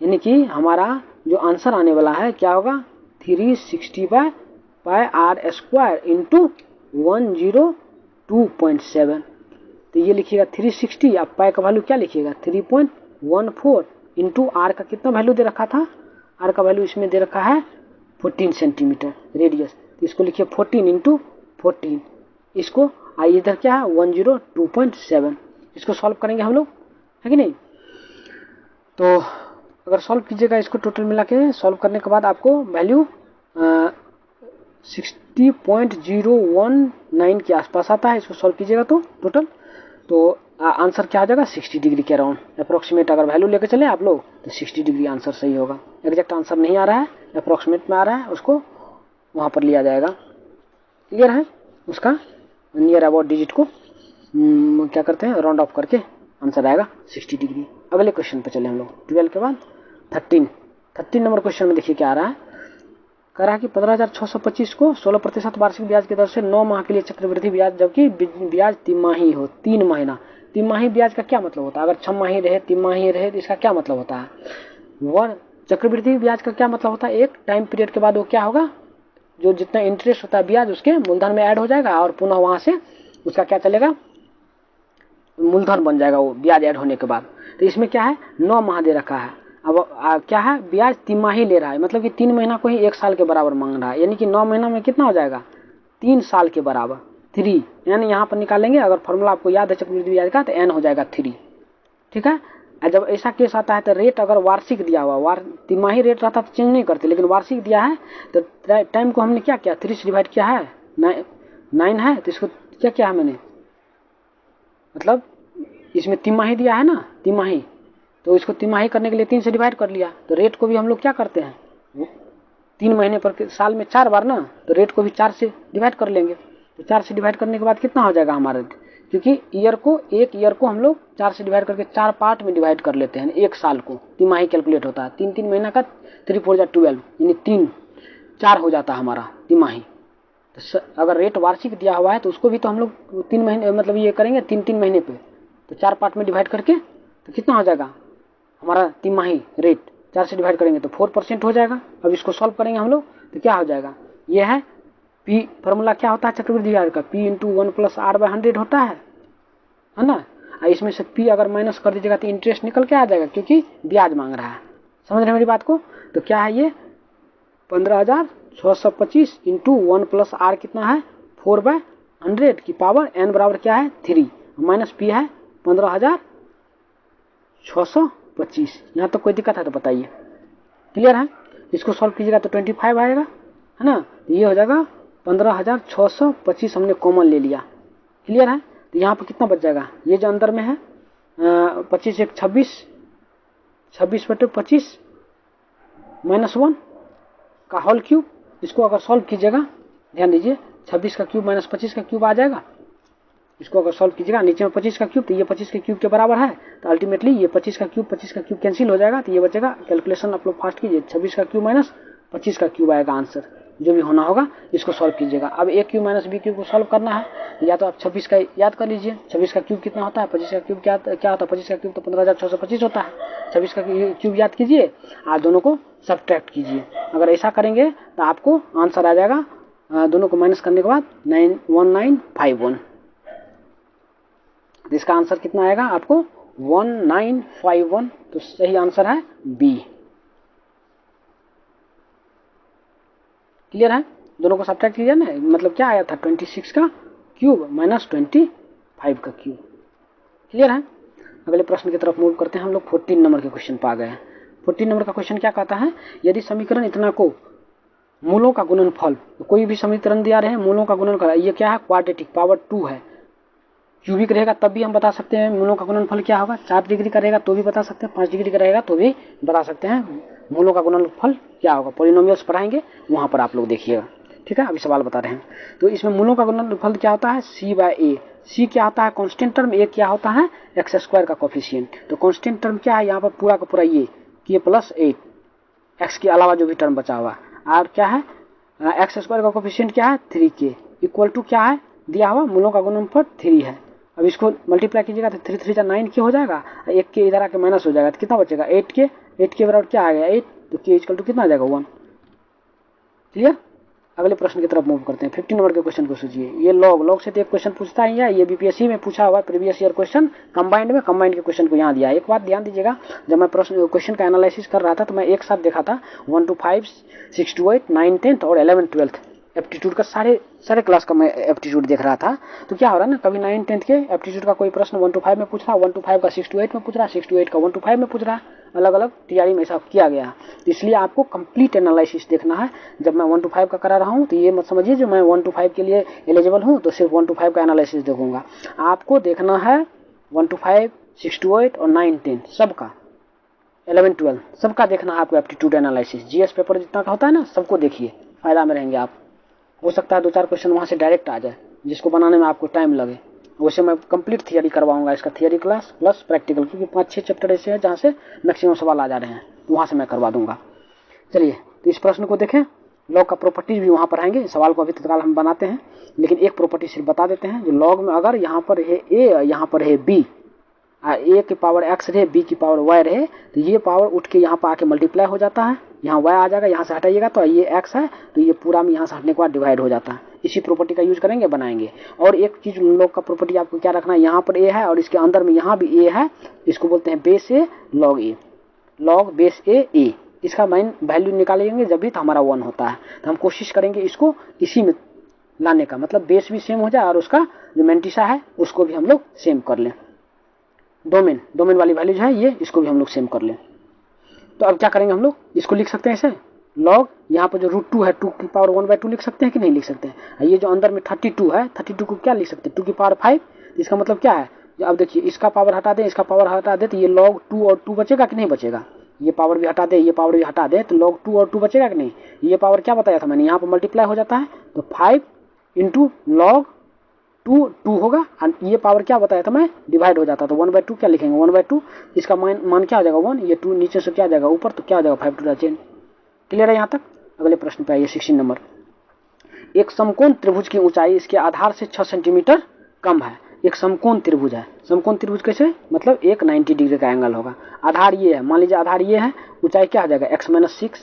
यानी कि हमारा जो आंसर आने वाला है क्या होगा, 360/πr² इंटू 102.7, तो ये लिखिएगा 360। अब पाई का वैल्यू क्या लिखिएगा 3.14 इंटू आर का कितना वैल्यू दे रखा था, आर का वैल्यू इसमें दे रखा है 14 सेंटीमीटर रेडियस, तो इसको लिखिए 14 इंटू 14, इसको आइए इधर क्या है 102.7, इसको सॉल्व करेंगे हम लोग, है कि नहीं। तो अगर सॉल्व कीजिएगा इसको टोटल मिला के, सॉल्व करने के बाद आपको वैल्यू 60.019 के आसपास आता है। इसको सॉल्व कीजिएगा तो टोटल, तो आंसर क्या आ जाएगा 60 डिग्री के अराउंड। अप्रोक्सीमेट अगर वैल्यू लेकर चले आप लोग तो 60 डिग्री आंसर सही होगा। एग्जैक्ट आंसर नहीं आ रहा है, अप्रोक्सीमेट में आ रहा है, उसको वहाँ पर लिया जाएगा। क्लियर है, उसका नियर अबाउट डिजिट को क्या करते हैं राउंड ऑफ करके आंसर आएगा 60 डिग्री। अगले क्वेश्चन पे चले हम लोग 12 के बाद 13 नंबर क्वेश्चन में देखिए क्या आ रहा है। कह रहा है कि 15,625 को 16% वार्षिक ब्याज की दर से 9 माह के लिए चक्रवृद्धि ब्याज, जबकि ब्याज तिमाही हो 3 महीना। तिमाही ब्याज का क्या मतलब होता है, अगर 6 माही रहे 3 माही रहे तो इसका क्या मतलब होता है। वह चक्रवृद्धि ब्याज का क्या मतलब होता है, एक टाइम पीरियड के बाद वो क्या होगा, जो जितना इंटरेस्ट होता है ब्याज उसके मूलधन में ऐड हो जाएगा और पुनः वहां से उसका क्या चलेगा, मूलधन बन जाएगा वो ब्याज ऐड होने के बाद। तो इसमें क्या है 9 माह दे रखा है। अब क्या है ब्याज तिमाही ले रहा है, मतलब कि 3 महीना को ही 1 साल के बराबर मांग रहा है, यानी कि 9 महीना में कितना हो जाएगा 3 साल के बराबर 3, यानी यहाँ पर निकालेंगे अगर फॉर्मूला आपको याद है चक्रवृद्धि ब्याज का, तो एन हो जाएगा 3। ठीक है, जब ऐसा केस आता है तो रेट अगर वार्षिक दिया हुआ, तिमाही रेट रहता तो चेंज नहीं करते, लेकिन वार्षिक दिया है तो टाइम को हमने क्या किया 3 से डिवाइड किया है, 9 है तो इसको क्या किया है मैंने, मतलब इसमें तिमाही दिया है ना तिमाही, तो इसको तिमाही करने के लिए 3 से डिवाइड कर लिया। तो रेट को भी हम लोग क्या करते हैं 3 महीने पर साल में 4 बार ना, तो रेट को भी 4 से डिवाइड कर लेंगे। तो 4 से डिवाइड करने के बाद कितना हो जाएगा हमारा, क्योंकि एक ईयर को हम लोग 4 से डिवाइड करके 4 पार्ट में डिवाइड कर लेते हैं, 1 साल को तिमाही कैलकुलेट होता है, 3 महीना का 3 4 12 यानी 4 हो जाता है हमारा तिमाही। तो अगर रेट वार्षिक दिया हुआ है तो उसको भी तो हम लोग 3 महीने मतलब ये करेंगे 3 महीने पे, तो 4 पार्ट में डिवाइड करके तो कितना हो जाएगा हमारा तिमाही रेट, 4 से डिवाइड करेंगे तो 4% हो जाएगा। अब इसको सॉल्व करेंगे हम लोग तो क्या हो जाएगा, ये है पी, फॉर्मूला क्या होता है चक्रवृद्धि ब्याज का, P × 1 + R/100 होता है ना। इसमें से P अगर माइनस कर दीजिएगा तो इंटरेस्ट निकल के आ जाएगा, क्योंकि ब्याज मांग रहा है। समझ रहे हैं मेरी बात को। तो क्या है ये 15,625 × 1 + R कितना है 4/100 की पावर n बराबर क्या है 3, माइनस P है 15,625। यहाँ तो कोई दिक्कत है तो बताइए। क्लियर है, इसको सॉल्व कीजिएगा तो 25 आएगा, है ना। तो ये हो जाएगा 15,625 हमने कॉमन ले लिया। क्लियर है, तो यहाँ पर कितना बच जाएगा, ये जो अंदर में है 25 × 1 = 26/25 -1 का होल क्यूब। इसको अगर सॉल्व कीजिएगा ध्यान दीजिए 26 का क्यूब - 25 का क्यूब आ जाएगा। इसको अगर सॉल्व कीजिएगा नीचे में 25 का क्यूब, तो ये 25 के क्यूब के बराबर है, तो अल्टीमेटली ये 25 का क्यूब कैंसिल हो जाएगा, तो ये बचेगा। कैलकुलेशन आप लोग फास्ट कीजिए, 26 का क्यूब - 25 का क्यूब आएगा आंसर, जो भी होना होगा इसको सॉल्व कीजिएगा। अब a क्यूब - b क्यूब को सॉल्व करना है, या तो आप 26 का याद कर लीजिए, 26 का क्यूब कितना होता है, 25 का क्यूब क्या होता है, 25 का क्यूब तो 15,625 होता है। 26 का क्यूब याद कीजिए और दोनों को सब्ट्रैक्ट कीजिए। अगर ऐसा करेंगे तो आपको आंसर आ जाएगा, दोनों को माइनस करने के बाद 1951। इसका आंसर कितना आएगा आपको 1951, तो सही आंसर है बी। क्लियर है, दोनों को सब्ट्रैक्ट कीजिए ना, मतलब क्या आया था 26 का क्यूब - 25 का क्यूब। क्लियर है, अगले प्रश्न की तरफ मूव करते हैं हम लोग। 14 नंबर के क्वेश्चन पर आ गए हैं। 14 नंबर का क्वेश्चन क्या कहता है, यदि समीकरण इतना को मूलों का गुणनफल, तो कोई भी समीकरण दिया रहे मूलों का गुणनफल, ये क्या है क्वाड्रेटिक पावर 2 है, क्यूबिक रहेगा तब भी हम बता सकते हैं मूलों का गुणनफल क्या होगा। 4 डिग्री का रहेगा तो भी बता सकते हैं, 5 डिग्री का रहेगा तो भी बता सकते हैं मूलों का गुणनफल क्या होगा। पॉलिनोमियल्स पढ़ाएंगे वहां पर आप लोग देखिएगा, ठीक है। अभी सवाल बता रहे हैं, तो इसमें मूलों का गुणनफल क्या होता है c/a। c क्या होता है कांस्टेंट टर्म, a क्या होता है x² का कोफिशिएंट। तो कांस्टेंट टर्म क्या है यहाँ पर पूरा का पूरा ये k + 8 x के अलावा जो भी टर्म बचा हुआ, और क्या है x² का कोफिशिएंट क्या है 3k इक्वल टू क्या है दिया हुआ मूलों का गुणनफल 3 है। अब इसको मल्टीप्लाई कीजिएगा तो 3 3 9 के हो जाएगा, 1 के इधर आके माइनस हो जाएगा तो कितना बचेगा 8 के बराबर क्या आ गया 8, तो k इक्वल टू कितना आ जाएगा 1। क्लियर, अगले प्रश्न की तरफ मूव करते हैं। 50 नंबर के क्वेश्चन को सोचिए। ये लॉग से तो एक क्वेश्चन पूछता है, ये बीपीएससी में पूछा हुआ प्रीवियस ईयर क्वेश्चन कंबाइंड के क्वेश्चन को यहाँ दिया है। एक बात ध्यान दीजिएगा, जब मैं क्वेश्चन का एनालिसिस कर रहा था तो मैं एक साथ देखा था 1 to 5, 6 to 8, 9, 10 और 11, 12 एप्टीट्यूड का सारे क्लास का मैं एप्टीट्यूड देख रहा था। तो क्या हो रहा है ना, कभी 9, 10 के एप्टीट्यूड का कोई प्रश्न 1 to 5 में पूछ रहा, 1 to 5 का 6 to 8 में पूछ रहा, 6 to 8 का 1 to 5 में पूछ रहा, अलग अलग तैयारी में ऐसा किया गया है। तो इसलिए आपको कंप्लीट एनालिसिस देखना है। जब मैं 1 to 5 का करा रहा हूँ तो ये मत समझिए जो मैं 1 to 5 के लिए एलिजिबल हूँ तो सिर्फ 1 to 5 का एनालिसिस देखूंगा। आपको देखना है 1 to 5, 6 to 8 और 9, 10 सबका, 11, 12 सबका देखना है आपको एप्टीट्यूड एनालिसिस। जीएस पेपर जितना का होता है ना, सबको देखिए, फायदा में रहेंगे आप। हो सकता है 2-4 क्वेश्चन वहाँ से डायरेक्ट आ जाए जिसको बनाने में आपको टाइम लगे। वैसे मैं कंप्लीट थियरी करवाऊंगा, इसका थियरी क्लास प्लस प्रैक्टिकल, क्योंकि 5-6 चैप्टर ऐसे हैं जहाँ से मैक्सिमम सवाल आ जा रहे हैं, तो वहाँ से मैं करवा दूंगा। चलिए तो इस प्रश्न को देखें। लॉग का प्रॉपर्टीज भी वहाँ पर आएंगे, सवाल को अभी तत्काल हम बनाते हैं, लेकिन एक प्रॉपर्टी सिर्फ बता देते हैं। जो लॉग में अगर यहाँ पर है ए, यहाँ पर है बी, ए की पावर एक्स रहे, बी की पावर वाई रहे, तो ये पावर उठ के यहाँ पर आके मल्टीप्लाई हो जाता है, यहाँ वाई आ जाएगा, यहाँ से हटाइएगा तो ये एक्स है, तो ये पूरा में यहाँ से हटने के बाद डिवाइड हो जाता है। इसी प्रॉपर्टी का यूज करेंगे, बनाएंगे। और एक चीज लॉग का प्रॉपर्टी आपको क्या रखना है, यहाँ पर ए है और इसके अंदर में यहाँ भी ए है, इसको बोलते हैं बेस ए लॉग ए, लॉग बेस ए। इसका मेन वैल्यू निकालेंगे जब भी तो हमारा 1 होता है। तो हम कोशिश करेंगे इसको इसी में लाने का, मतलब बेस भी सेम हो जाए और उसका जो मेंटिसा है उसको भी हम लोग सेम कर लें। डोमेन वाली वैल्यू जो है ये, इसको भी हम लोग सेम कर लें। तो अब क्या करेंगे, हम लोग इसको लिख सकते हैं ऐसे, लॉग यहाँ पर जो √2 है 2 की पावर 1/2 लिख सकते हैं कि नहीं लिख सकते हैं। ये जो अंदर में 32 है, 32 को क्या लिख सकते हैं, 2 की पावर 5। इसका मतलब क्या है, अब देखिए इसका पावर हटा दें, इसका पावर हटा दे, तो ये log 2 और 2 बचेगा कि नहीं बचेगा। ये पावर भी हटा दे, ये पावर भी हटा दे, तो log 2 और 2 बचेगा कि नहीं। ये पावर क्या बताया था मैंने, यहाँ पर मल्टीप्लाई हो जाता है, तो 5 × log 2 होगा, और ये पावर क्या बताया था मैं, डिवाइड हो जाता है। तो 1/2 क्या लिखेंगे, 1/2, इसका मान क्या हो जाएगा 1, ये 2 नीचे से क्या आ जाएगा ऊपर, तो क्या हो जाएगा 5 to the chain। क्लियर है यहाँ तक। अगले प्रश्न पे आइए, 16 नंबर। एक समकोण त्रिभुज की ऊंचाई इसके आधार से 6 सेंटीमीटर कम है। एक समकोण त्रिभुज है, समकोण त्रिभुज कैसे, मतलब एक 90 डिग्री का एंगल होगा। आधार ये है, मान लीजिए आधार ये है, ऊंचाई क्या आ जाएगा x-6,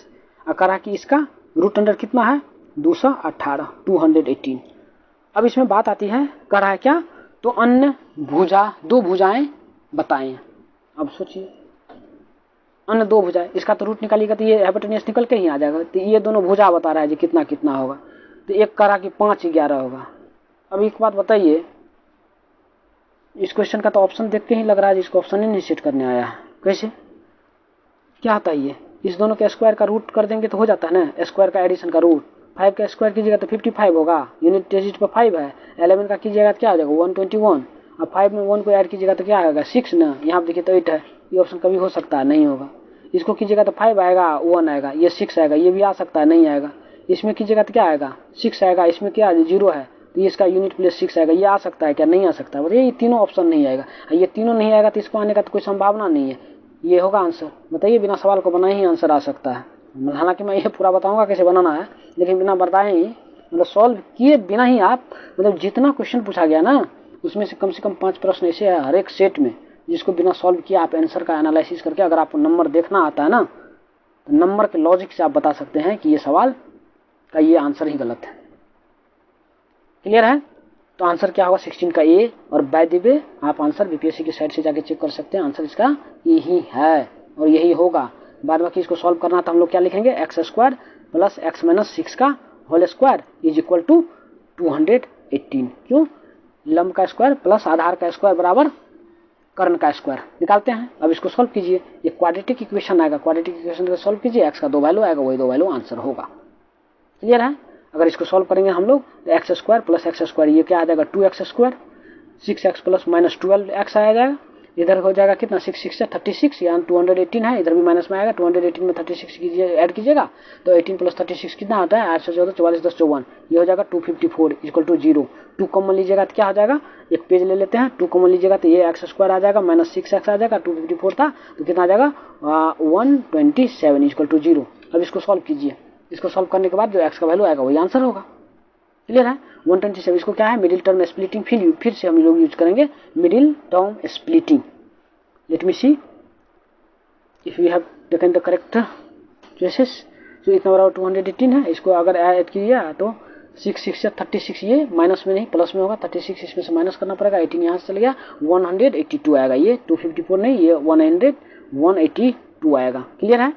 और कहा कि इसका रूट अंडर कितना है 218, 218। अब इसमें बात आती है, कह रहा है क्या, तो अन्य भुजा, 2 भुजाएं बताएं। अब सोचिए अन्य 2 भुजाएं, इसका तो रूट निकालिएगा तो ये हाइपोटेन्यूस निकल के ही आ जाएगा। तो ये दोनों भुजा बता रहा है जी कितना कितना होगा। तो एक कह रहा कि 5, 11 होगा। अब एक बात बताइए, इस क्वेश्चन का तो ऑप्शन देख के ही लग रहा है जिसको ऑप्शन ही नहीं सेट करने आया है। कैसे, क्या आता है ये, इस दोनों के स्क्वायर का रूट कर देंगे तो हो जाता है ना, स्क्वायर का एडिशन का रूट। 5 का स्क्वायर कीजिएगा तो 55 होगा, यूनिट डिजिट पर 5 है। 11 का कीजिएगा तो क्या आ जाएगा 121, अब 5 में 1 को ऐड कीजिएगा तो क्या आएगा 6 ना, यहाँ पर देखिए तो 8 है। ये ऑप्शन कभी हो सकता है, नहीं होगा। इसको कीजिएगा तो 5 आएगा, 1 आएगा, ये 6 आएगा, ये भी आ सकता है, नहीं आएगा। इसमें कीजिएगा तो क्या आएगा 6 आएगा, इसमें क्या 0 है तो इसका यूनिट प्लेस 6 आएगा। ये आ सकता है क्या, नहीं आ सकता। बताइए ये तीनों ऑप्शन नहीं आएगा, ये तीनों नहीं आएगा तो इसको आने का तो कोई संभावना नहीं है। ये होगा आंसर। बताइए बिना सवाल को बनाए ही आंसर आ सकता है। हालांकि मैं ये पूरा बताऊंगा कैसे बनाना है, लेकिन बिना बताए ही, मतलब सॉल्व किए बिना ही आप, मतलब जितना क्वेश्चन पूछा गया ना उसमें से कम 5 प्रश्न ऐसे है हर एक सेट में जिसको बिना सॉल्व किए आप आंसर का एनालिसिस करके, अगर आपको नंबर देखना आता है ना तो नंबर के लॉजिक से आप बता सकते हैं कि ये सवाल का ये आंसर ही गलत है। क्लियर है। तो आंसर क्या होगा 16 का ए, और बाय द वे आप आंसर बीपीएससी की साइट से जाके चेक कर सकते हैं, आंसर इसका यही है और यही होगा। बाद बाकी इसको सॉल्व करना तो हम लोग क्या लिखेंगे, x² + x-6 का होल स्क्वायर = 218। क्यों, लंब का स्क्वायर प्लस आधार का स्क्वायर बराबर कर्ण का स्क्वायर। निकालते हैं। अब इसको सॉल्व कीजिए, ये क्वाड्रेटिक इक्वेशन आएगा, क्वाड्रेटिक इक्वेशन को सॉल्व कीजिए, x का 2 वैल्यू आएगा, वही 2 वैल्यू आंसर होगा। क्लियर है। अगर इसको सॉल्व करेंगे हम लोग तो x² + x², ये क्या आ जाएगा 2x², 6x + -12x आ जाएगा। इधर हो जाएगा कितना 6 6 से 36, यहाँ 218 है, इधर भी माइनस में आएगा। 218 में 36 कीजिए, ऐड कीजिएगा तो 18 + 36 कितना आता है 8 से 14, 44 10 54, ये हो जाएगा 254 = 0। 2 कॉमन लीजिएगा तो क्या हो जाएगा, एक पेज ले लेते हैं, 2 कॉमन लीजिएगा तो ये x² आ जाएगा, -6x आ जाएगा, 254 था तो कितना आ जाएगा 127 = 0। अब इसको सॉल्व कीजिए, इसको सॉल्व करने के बाद जो x का वैल्यू आएगा वही आंसर होगा। क्लियर है। 127, इसको क्या है मिडिल टर्म स्प्लिटिंग, फिर से हम लोग यूज करेंगे middle term splitting. Let me see if we have taken the correct choices। तो इतना बराबर 218 है। इसको अगर ऐड किया तो 6 से 36, ये माइनस में नहीं प्लस में होगा, 36 इसमें से माइनस करना पड़ेगा, 18 यहाँ से चल गया, 182 आएगा। ये 254 नहीं, ये 182 आएगा। क्लियर है?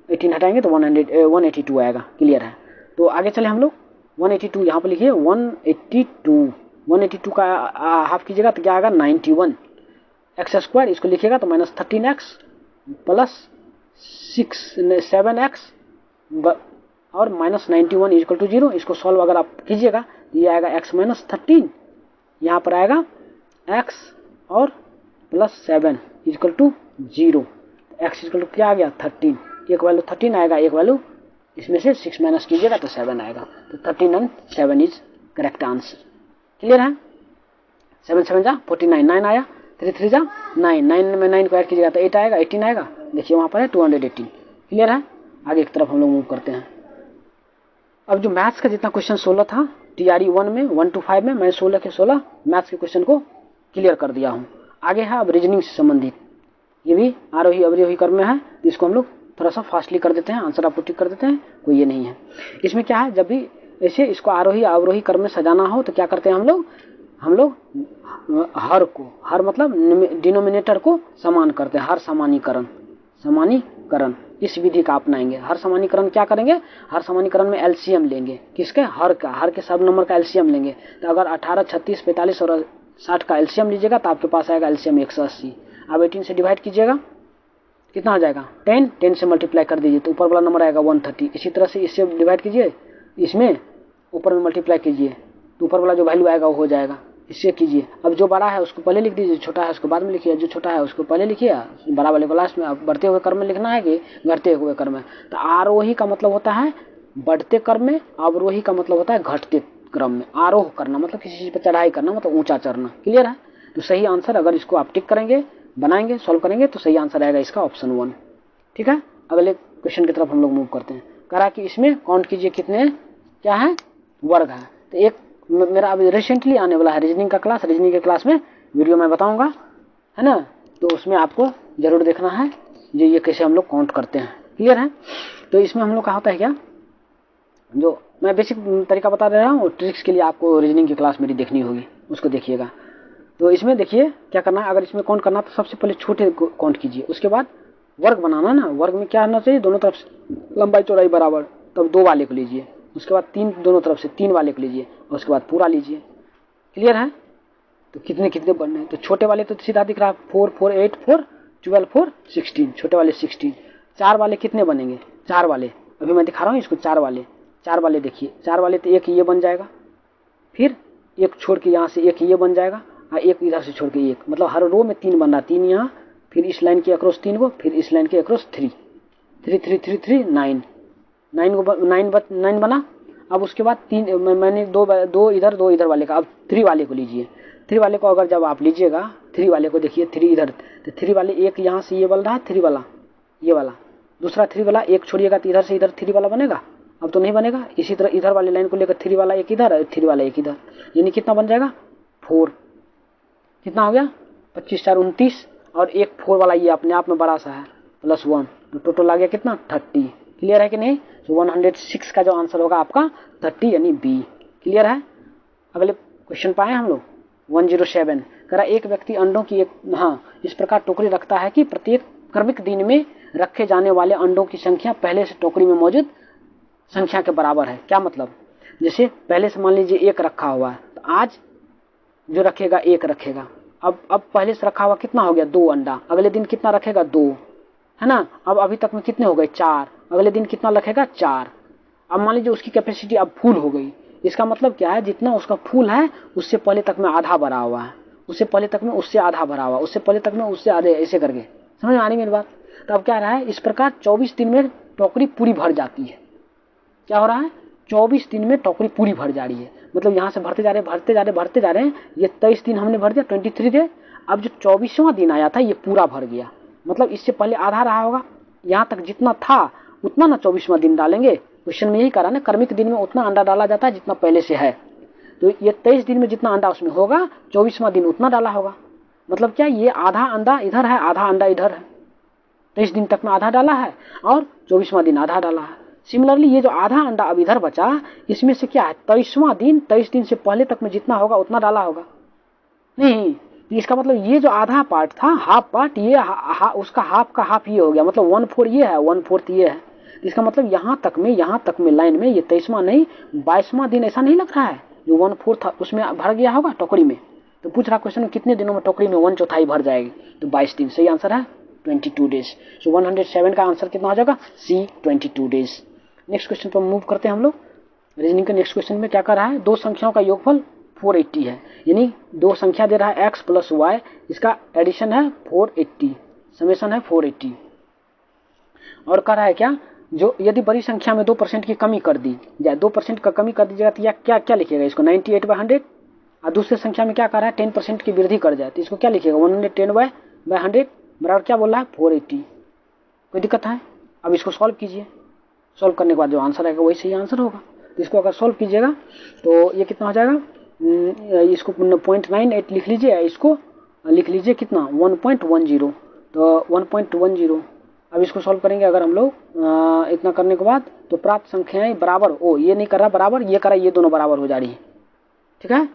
18 हटाएंगे तो 182 आएगा। क्लियर है? तो आगे चले हम लोग। 182 यहाँ पर लिखिए, 182 का हाफ कीजिएगा तो क्या आएगा 91 एक्स स्क्वायर। इसको लिखिएगा तो माइनस 13x प्लस 7x और माइनस 91 इक्वल टू 0। इसको सॉल्व अगर आप कीजिएगा तो ये आएगा x माइनस 13, यहाँ पर आएगा x और plus 7 equal to 0। x equal to क्या आ गया 13, एक वैल्यू 13 आएगा, एक वैल्यू इसमें से 6 माइनस कीजिएगा तो 7 आएगा। तो 13 और 7 इज करेक्ट आंसर। क्लियर है? 7 7 जा 49, 9 आया, 3 3 जा 9, 9 में 9 को ऐड कीजिएगा तो 8 आएगा, 18 आएगा। देखिए वहाँ पर है 218। क्लियर है? आगे की तरफ हम लोग मूव करते हैं। अब जो मैथ्स का जितना क्वेश्चन 16 था TRE 1 में 1 to 5 में, मैं 16 के 16 मैथ्स के क्वेश्चन को क्लियर कर दिया हूँ। आगे है अब रीजनिंग से संबंधित, ये भी आरोही अवरोही क्रम में है, तो इसको हम लोग थोड़ा सा फास्टली कर देते हैं, आंसर आपको टिक कर देते हैं, कोई ये नहीं है। इसमें क्या है, जब भी ऐसे इसको आरोही अवरोही क्रम में सजाना हो तो क्या करते हैं हम लोग हर को, हर मतलब डिनोमिनेटर को समान करते हैं, हर समानीकरण इस विधि का अपनाएंगे। हर समानीकरण क्या करेंगे, हर समानीकरण में एलसीएम लेंगे, किसके, हर का, हर के सब नंबर का एलसीएम लेंगे। तो अगर 18, 36, 45 और 60 का एलसीएम लीजिएगा तो आपके पास आएगा एलसीएम 180। अब 18 से डिवाइड कीजिएगा, कितना हो जाएगा 10 से मल्टीप्लाई कर दीजिए तो ऊपर वाला नंबर आएगा 130। इसी तरह से इससे डिवाइड कीजिए, इसमें ऊपर में मल्टीप्लाई कीजिए तो ऊपर वाला जो वैल्यू आएगा वो हो जाएगा। इससे कीजिए, अब जो बड़ा है उसको पहले लिख दीजिए, छोटा है उसको बाद में लिखिए, जो छोटा है उसको पहले लिखिए, बड़ा वाले को लास्ट में। अब बढ़ते हुए क्रम में लिखना है कि घटते हुए क्रम में। तो आरोही का मतलब होता है बढ़ते क्रम में, अवरोही का मतलब होता है घटते क्रम में। आरोह करना मतलब किसी चीज पर चढ़ाई करना, मतलब ऊंचा चढ़ना। क्लियर है? तो सही आंसर अगर इसको आप टिक करेंगे, बनाएंगे, सॉल्व करेंगे तो सही आंसर आएगा इसका ऑप्शन 1। ठीक है? अगले क्वेश्चन की तरफ हम लोग मूव करते हैं। करा कि इसमें काउंट कीजिए कितने क्या है, वर्ग है। तो एक मेरा अभी रिसेंटली आने वाला है रीजनिंग का क्लास, रीजनिंग के क्लास में वीडियो मैं बताऊंगा, है ना, तो उसमें आपको जरूर देखना है ये कैसे हम लोग काउंट करते हैं। क्लियर है? तो इसमें हम लोग का होता है क्या, जो मैं बेसिक तरीका बता रहा हूँ, ट्रिक्स के लिए आपको रीजनिंग की क्लास मेरी देखनी होगी, उसको देखिएगा। तो इसमें देखिए क्या करना है, अगर इसमें काउंट करना तो सबसे पहले छोटे काउंट कीजिए, उसके बाद वर्ग बनाना ना। वर्ग में क्या होना चाहिए, दोनों तरफ से लंबाई चौड़ाई बराबर, तब 2 वाले को लीजिए, उसके बाद 3 दोनों तरफ से 3 वाले को लीजिए और उसके बाद पूरा लीजिए। क्लियर है? तो कितने कितने बनने हैं, तो छोटे वाले तो सीधा दिख रहा है 4 4 8 4 12 4 16, छोटे वाले 16। 4 वाले कितने बनेंगे, 4 वाले अभी मैं दिखा रहा हूँ इसको, 4 वाले देखिए, 4 वाले तो एक ये बन जाएगा, फिर एक छोड़ के यहाँ से एक ये बन जाएगा और एक इधर से छोड़ के एक, मतलब हर रो में 3 बन रहा, 3 यहाँ, फिर इस लाइन के अक्रॉस 3 को, फिर इस लाइन के अक्रॉस 3 3 3 3 3 9 बना। अब उसके बाद 3 मैंने दो इधर वाले का, अब 3 वाले को लीजिए। 3 वाले को अगर जब आप लीजिएगा, 3 वाले को देखिए, 3 इधर, तो 3 वाले एक यहाँ से ये बन रहा है, 3 वाला ये वाला, दूसरा 3 वाला एक छोड़िएगा तो इधर से इधर 3 वाला बनेगा, अब तो नहीं बनेगा। इसी तरह इधर वाले लाइन को लेकर 3 वाला एक इधर, 3 वाला एक इधर, यानी कितना बन जाएगा 4। कितना हो गया 25 4 29, और एक 4 वाला ये अपने आप में बड़ा सा है +1, तो टोटल आ गया कितना 30। क्लियर है कि नहीं? तो 106 का जो आंसर होगा आपका 30 यानी बी। क्लियर है? अगले क्वेश्चन पाए हम लोग 107। करा एक व्यक्ति अंडों की इस प्रकार टोकरी रखता है कि प्रत्येक क्रमिक दिन में रखे जाने वाले अंडों की संख्या पहले से टोकरी में मौजूद संख्या के बराबर है। क्या मतलब, जैसे पहले से मान लीजिए 1 रखा हुआ है, तो आज जो रखेगा 1 रखेगा। अब पहले से रखा हुआ कितना हो गया 2 अंडा, अगले दिन कितना रखेगा 2, है ना। अब अभी तक में कितने हो गए 4, अगले दिन कितना रखेगा 4। अब मान लीजिए उसकी कैपेसिटी अब फुल हो गई, इसका मतलब क्या है, जितना उसका फुल है उससे पहले तक में आधा भरा हुआ है, उससे पहले तक में उससे आधा भरा हुआ, उससे पहले तक में उससे आधे, ऐसे करके। समझ में आ रही मेरी बात? तो अब क्या रहा है, इस प्रकार 24 दिन में टोकरी पूरी भर जाती है। क्या हो रहा है, 24 दिन में टोकरी पूरी भर जा रही है, मतलब यहाँ से भरते जा रहे हैं। ये 23 दिन हमने भर दिया, 23 डे। अब जो 24वां दिन आया था ये पूरा भर गया, मतलब इससे पहले आधा रहा होगा, यहाँ तक जितना था उतना ना 24वां दिन डालेंगे। क्वेश्चन में यही करा ना, क्रमिक दिन में उतना अंडा डाला जाता है जितना पहले से है, तो ये 23 दिन में जितना अंडा उसमें होगा 24वां दिन उतना डाला होगा। मतलब क्या, ये आधा अंडा इधर है, आधा अंडा इधर है। 23 दिन तक में आधा डाला है और 24वां दिन आधा डाला है। सिमिलरली ये जो आधा अंडा अब इधर बचा, इसमें से क्या है 23वां दिन, 23 दिन से पहले तक में जितना होगा उतना डाला होगा नहीं। इसका मतलब ये जो आधा पार्ट था, हाफ पार्ट, ये उसका हाफ का हाफ ये हो गया, मतलब 1/4 ये है, 1/4 ये है। इसका मतलब यहाँ तक में लाइन में ये 23वां नहीं 22वां दिन ऐसा नहीं लग रहा है, जो 1/4 था उसमें भर गया होगा टोकरी में। तो पूछ रहा क्वेश्चन कितने दिनों में टोकरी में 1/4 भर जाएगी, तो 22 दिन। सही आंसर है 22 डेज। सो 107 का आंसर कितना हो जाएगा, सी 22 डेज। नेक्स्ट क्वेश्चन पर मूव करते हैं हम लोग। रीजनिंग के नेक्स्ट क्वेश्चन में क्या कर रहा है, दो संख्याओं का योगफल 480 है, यानी दो संख्या दे रहा है x प्लस वाई, इसका एडिशन है 480, समेशन है 480। और कह रहा है क्या, जो यदि बड़ी संख्या में 2% की कमी कर दी जाए, 2% का कमी कर दीजिएगा तो या क्या क्या लिखिएगा इसको, 98/100। और दूसरे संख्या में क्या कर रहा है 10% की वृद्धि कर जाए, तो इसको क्या लिखिएगा 110/100 बराबर क्या बोल रहा है 480। कोई दिक्कत है? अब इसको सॉल्व कीजिए, सॉल्व करने के बाद जो आंसर आएगा वही सही आंसर होगा। तो इसको अगर सॉल्व कीजिएगा तो ये कितना हो जाएगा, इसको 0.98 लिख लीजिए, इसको लिख लीजिए कितना 1.10, तो 1.10। अब इसको सॉल्व करेंगे अगर हम लोग इतना करने के बाद, तो प्राप्त संख्याएं बराबर, ये नहीं कर रहा बराबर, ये कर रहा है, ये दोनों बराबर हो जा रही है। ठीक है,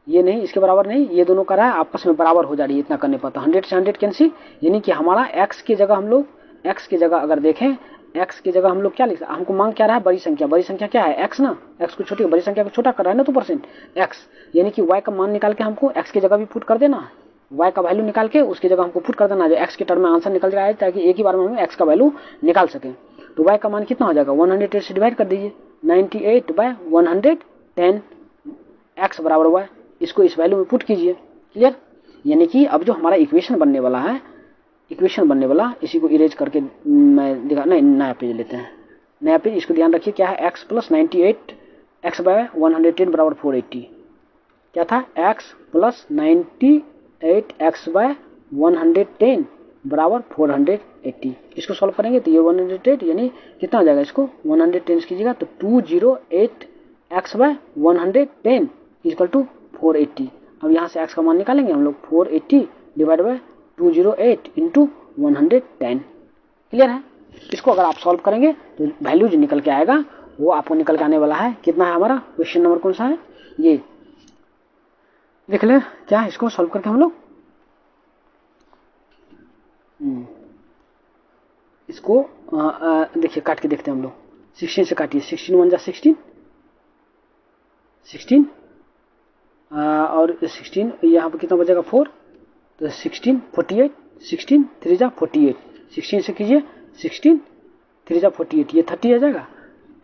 ये नहीं इसके बराबर नहीं, ये दोनों कर रहा है आपस में बराबर हो जा रही है इतना करने पर। तो 100 से 100 कैंसिल, यानी कि हमारा x की जगह हम लोग, x की जगह अगर देखें, x की जगह हम लोग क्या लिख सकते, हमको मांग क्या रहा है बड़ी संख्या क्या है x ना, x को छोटी, बड़ी संख्या को छोटा कर रहा है ना 2%, x यानी कि y का मान निकाल के हमको x की जगह भी पुट कर देना है, y का वैल्यू निकाल के उसकी जगह हमको पुट कर देना है, जो x के टर्म में आंसर निकल जाए, ताकि एक ही बार में हम x का वैल्यू निकाल सकें। तो y का मान कितना हो जाएगा 108 से डिवाइड कर दीजिए, 98/110, x बराबर y, इसको इस वैल्यू में पुट कीजिए। क्लियर, यानी कि अब जो हमारा इक्वेशन बनने वाला है, इसी को इरेज करके मैं दिखा, नहीं नया पेज लेते हैं, नया पेज। इसको ध्यान रखिए क्या है, x प्लस 98 x/110 बराबर 480। क्या था, x प्लस 98 x/110 बराबर 480। इसको सॉल्व करेंगे तो ये 108 यानी कितना हो जाएगा, इसको 110 कीजिएगा तो 208 x/110 इक्वल टू 480। अब यहाँ से x का मान निकालेंगे हम लोग, 480 डिवाइड बाय 208 इंटू 110। क्लियर है? इसको अगर आप सॉल्व करेंगे तो वैल्यू जो निकल के आएगा वो आपको निकल के आने वाला है कितना है, हमारा क्वेश्चन नंबर कौन सा है, ये देख ले क्या है, इसको सॉल्व करके हम लोग इसको देखिए काट के देखते हैं हम लोग, 16 से काटिए, 16 1 जा 16 और 16 यहाँ पर कितना बचेगा 4, तो 16 48, 16 3 जा 48, 16 से कीजिए 16 3 जा 48, ये 30 आ जाएगा,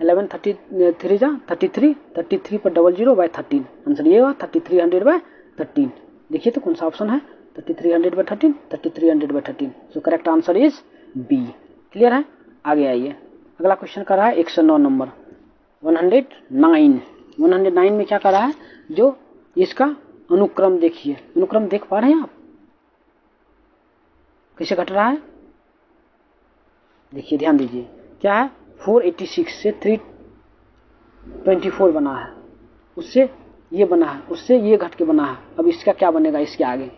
11 33 जा 33, 33 पर 00/13, आंसर ये हुआ 3300/13। देखिए तो कौन सा ऑप्शन है, 3300/13, 3300/13। So correct answer is B. Clear है? आगे आइए, अगला क्वेश्चन कर रहा है 109 नंबर, 109 में क्या कर रहा है, जो इसका अनुक्रम देखिए, अनुक्रम देख पा रहे हैं आप कैसे घट रहा है, देखिए ध्यान दीजिए, क्या है 486 से 324 बना है, उससे ये बना है, उससे ये घट के बना है। अब इसका क्या बनेगा इसके आगे,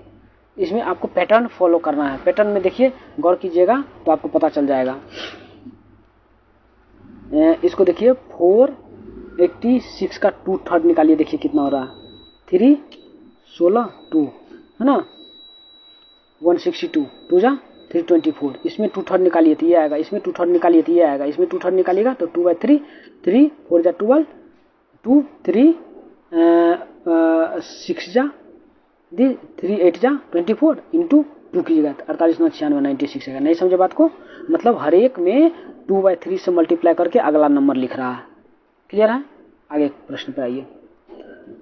इसमें आपको पैटर्न फॉलो करना है। पैटर्न में देखिए गौर कीजिएगा तो आपको पता चल जाएगा। इसको देखिए 486 का 2/3 निकालिए, देखिए कितना हो रहा है, 3 16 2 है ना, 162 2 जा 324, इसमें 2/3 निकालिए तो ये आएगा, इसमें 2/3 निकालिए तो ये आएगा, इसमें 2/3 निकालिएगा तो 2/3, 3 4 जा 12, 2 3 6 जा 3 8 जा 24 इंटू 2 कीजिएगा तो 48 9 96 96 आएगा। नहीं समझे बात को, मतलब हर एक में 2/3 से मल्टीप्लाई करके अगला नंबर लिख रहा है। क्लियर है? आगे प्रश्न पे आइए,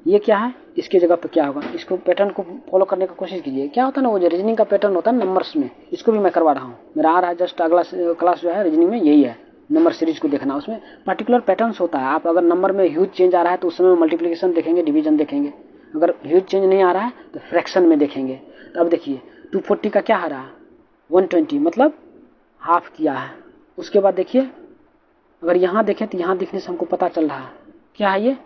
ये क्या है, इसके जगह पे क्या होगा, इसको पैटर्न को फॉलो करने की कोशिश कीजिए। क्या होता है ना, वो जो रीजनिंग का पैटर्न होता है नंबर्स में, इसको भी मैं करवा रहा हूँ, मेरा आ रहा है जस्ट अगला क्लास जो है रीजनिंग में यही है, नंबर सीरीज को देखना, उसमें पर्टिकुलर पैटर्न्स होता है। आप अगर नंबर में ह्यूज चेंज आ रहा है तो उस समय मल्टीप्लिकेशन देखेंगे, डिवीजन देखेंगे, अगर ह्यूज चेंज नहीं आ रहा है तो फ्रैक्शन में देखेंगे। तो अब देखिए 240 का क्या आ रहा है 120, मतलब हाफ किया है। उसके बाद देखिए अगर यहाँ देखें तो यहाँ देखने से हमको पता चल रहा है क्या है, ये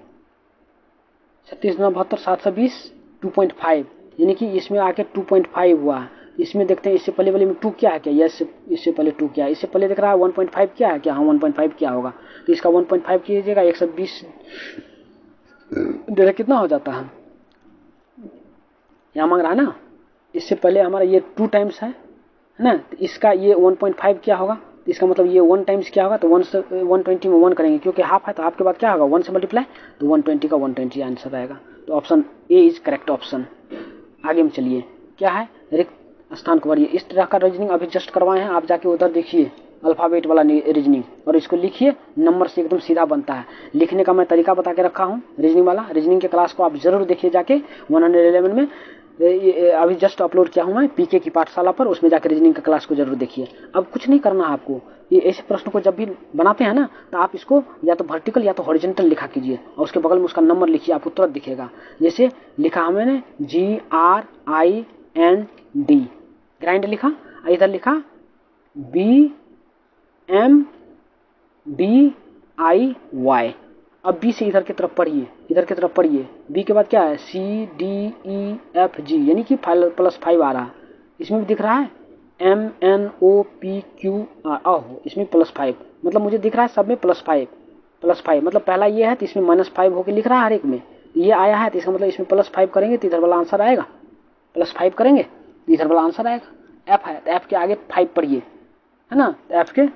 36 9 72 720 2.5, यानी कि इसमें आके 2.5 हुआ है। इसमें देखते हैं इससे पहले वाले में 2 क्या है क्या, यस इससे पहले 2 क्या है, इससे पहले देख रहा है 1.5 क्या है क्या, हाँ 1.5 क्या होगा, तो इसका 1.5 कीजिएगा 120 डेढ़ कितना हो जाता है, यहाँ मांग रहा है ना, इससे पहले हमारा ये 2 टाइम्स है ना, तो इसका ये 1.5 क्या होगा, तो इसका मतलब ये 1 टाइम्स क्या होगा, तो 1 से 120 में 1 करेंगे क्योंकि हाफ है, तो हाफ के बाद क्या होगा 1 से मल्टीप्लाई, तो 120 का 120 आंसर रहेगा। तो option A is correct option. आगे हम चलिए, क्या है रिक्त स्थान को भरिए। इस तरह का रीजनिंग अभी जस्ट करवाए हैं, आप जाके उधर देखिए अल्फाबेट वाला रीजनिंग, और इसको लिखिए, नंबर से एकदम सीधा बनता है। लिखने का मैं तरीका बता के रखा हूँ रीजनिंग वाला, रीजनिंग के क्लास को आप जरूर देखिए जाके 111 में अभी जस्ट अपलोड किया हूँ मैं पीके की पाठशाला पर, उसमें जाकर रीजनिंग का क्लास को जरूर देखिए। अब कुछ नहीं करना है आपको, ये ऐसे प्रश्न को जब भी बनाते हैं ना, तो आप इसको या तो वर्टिकल या तो हॉरिजॉन्टल लिखा कीजिए, और उसके बगल में उसका नंबर लिखिए, आपको तुरंत दिखेगा। जैसे लिखा मैंने GRIND ग्राइंड लिखा, इधर लिखा BMDIY। अब बी से इधर की तरफ पढ़िए, इधर की तरफ पढ़िए, बी के बाद क्या है CDEFG, यानी कि +5 आ रहा है, इसमें भी दिख रहा है MNOPQR, ओहो इसमें +5, मतलब मुझे दिख रहा है सब में +5 मतलब पहला ये है तो इसमें -5 होकर लिख रहा है हर एक में, ये आया है तो इसका मतलब इसमें +5 करेंगे तो इधर वाला आंसर आएगा, +5 करेंगे तो इधर वाला आंसर आएगा। एफ है तो एफ के आगे 5 पढ़िए, है ना, तो एफ के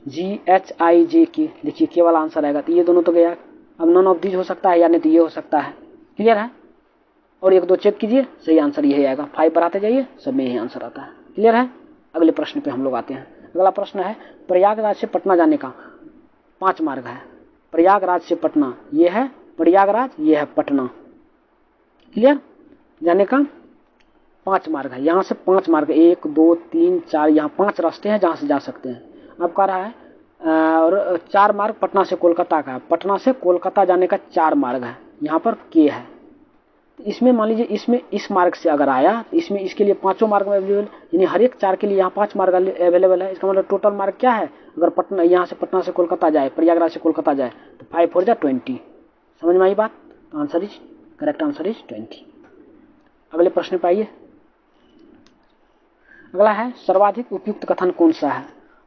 GHIJK देखिए के वाला आंसर आएगा, तो ये दोनों तो गया। अब नॉन ऑफ दीज हो सकता है या नहीं तो ये हो सकता है, क्लियर है। और 1 2 चेक कीजिए, सही आंसर यही आएगा, 5 बढ़ाते जाइए, सब में यही आंसर आता है, क्लियर है। अगले प्रश्न पे हम लोग आते हैं। अगला प्रश्न है प्रयागराज से पटना जाने का 5 मार्ग है। प्रयागराज से पटना, ये है प्रयागराज, ये है पटना, क्लियर, जाने का 5 मार्ग है। यहाँ से 5 मार्ग, 1 2 3 4, यहाँ 5 रास्ते हैं जहाँ से जा सकते हैं। अब कह रहा है और 4 मार्ग पटना से कोलकाता का है, पटना से कोलकाता जाने का 4 मार्ग है, यहाँ पर के है। इसमें मान लीजिए इसमें इस मार्ग से अगर आया तो इसमें इसके लिए 5 मार्ग अवेलेबल, यानी हर एक 4 के लिए यहाँ 5 मार्ग अवेलेबल है। इसका मतलब टोटल मार्ग क्या है, अगर पटना यहाँ से पटना से कोलकाता जाए, प्रयागराज से कोलकाता जाए, तो 5 4 जा 20। समझ में आई बात, answer is correct, answer is 20। अगले प्रश्न पे आइए। अगला है सर्वाधिक उपयुक्त कथन कौन सा है।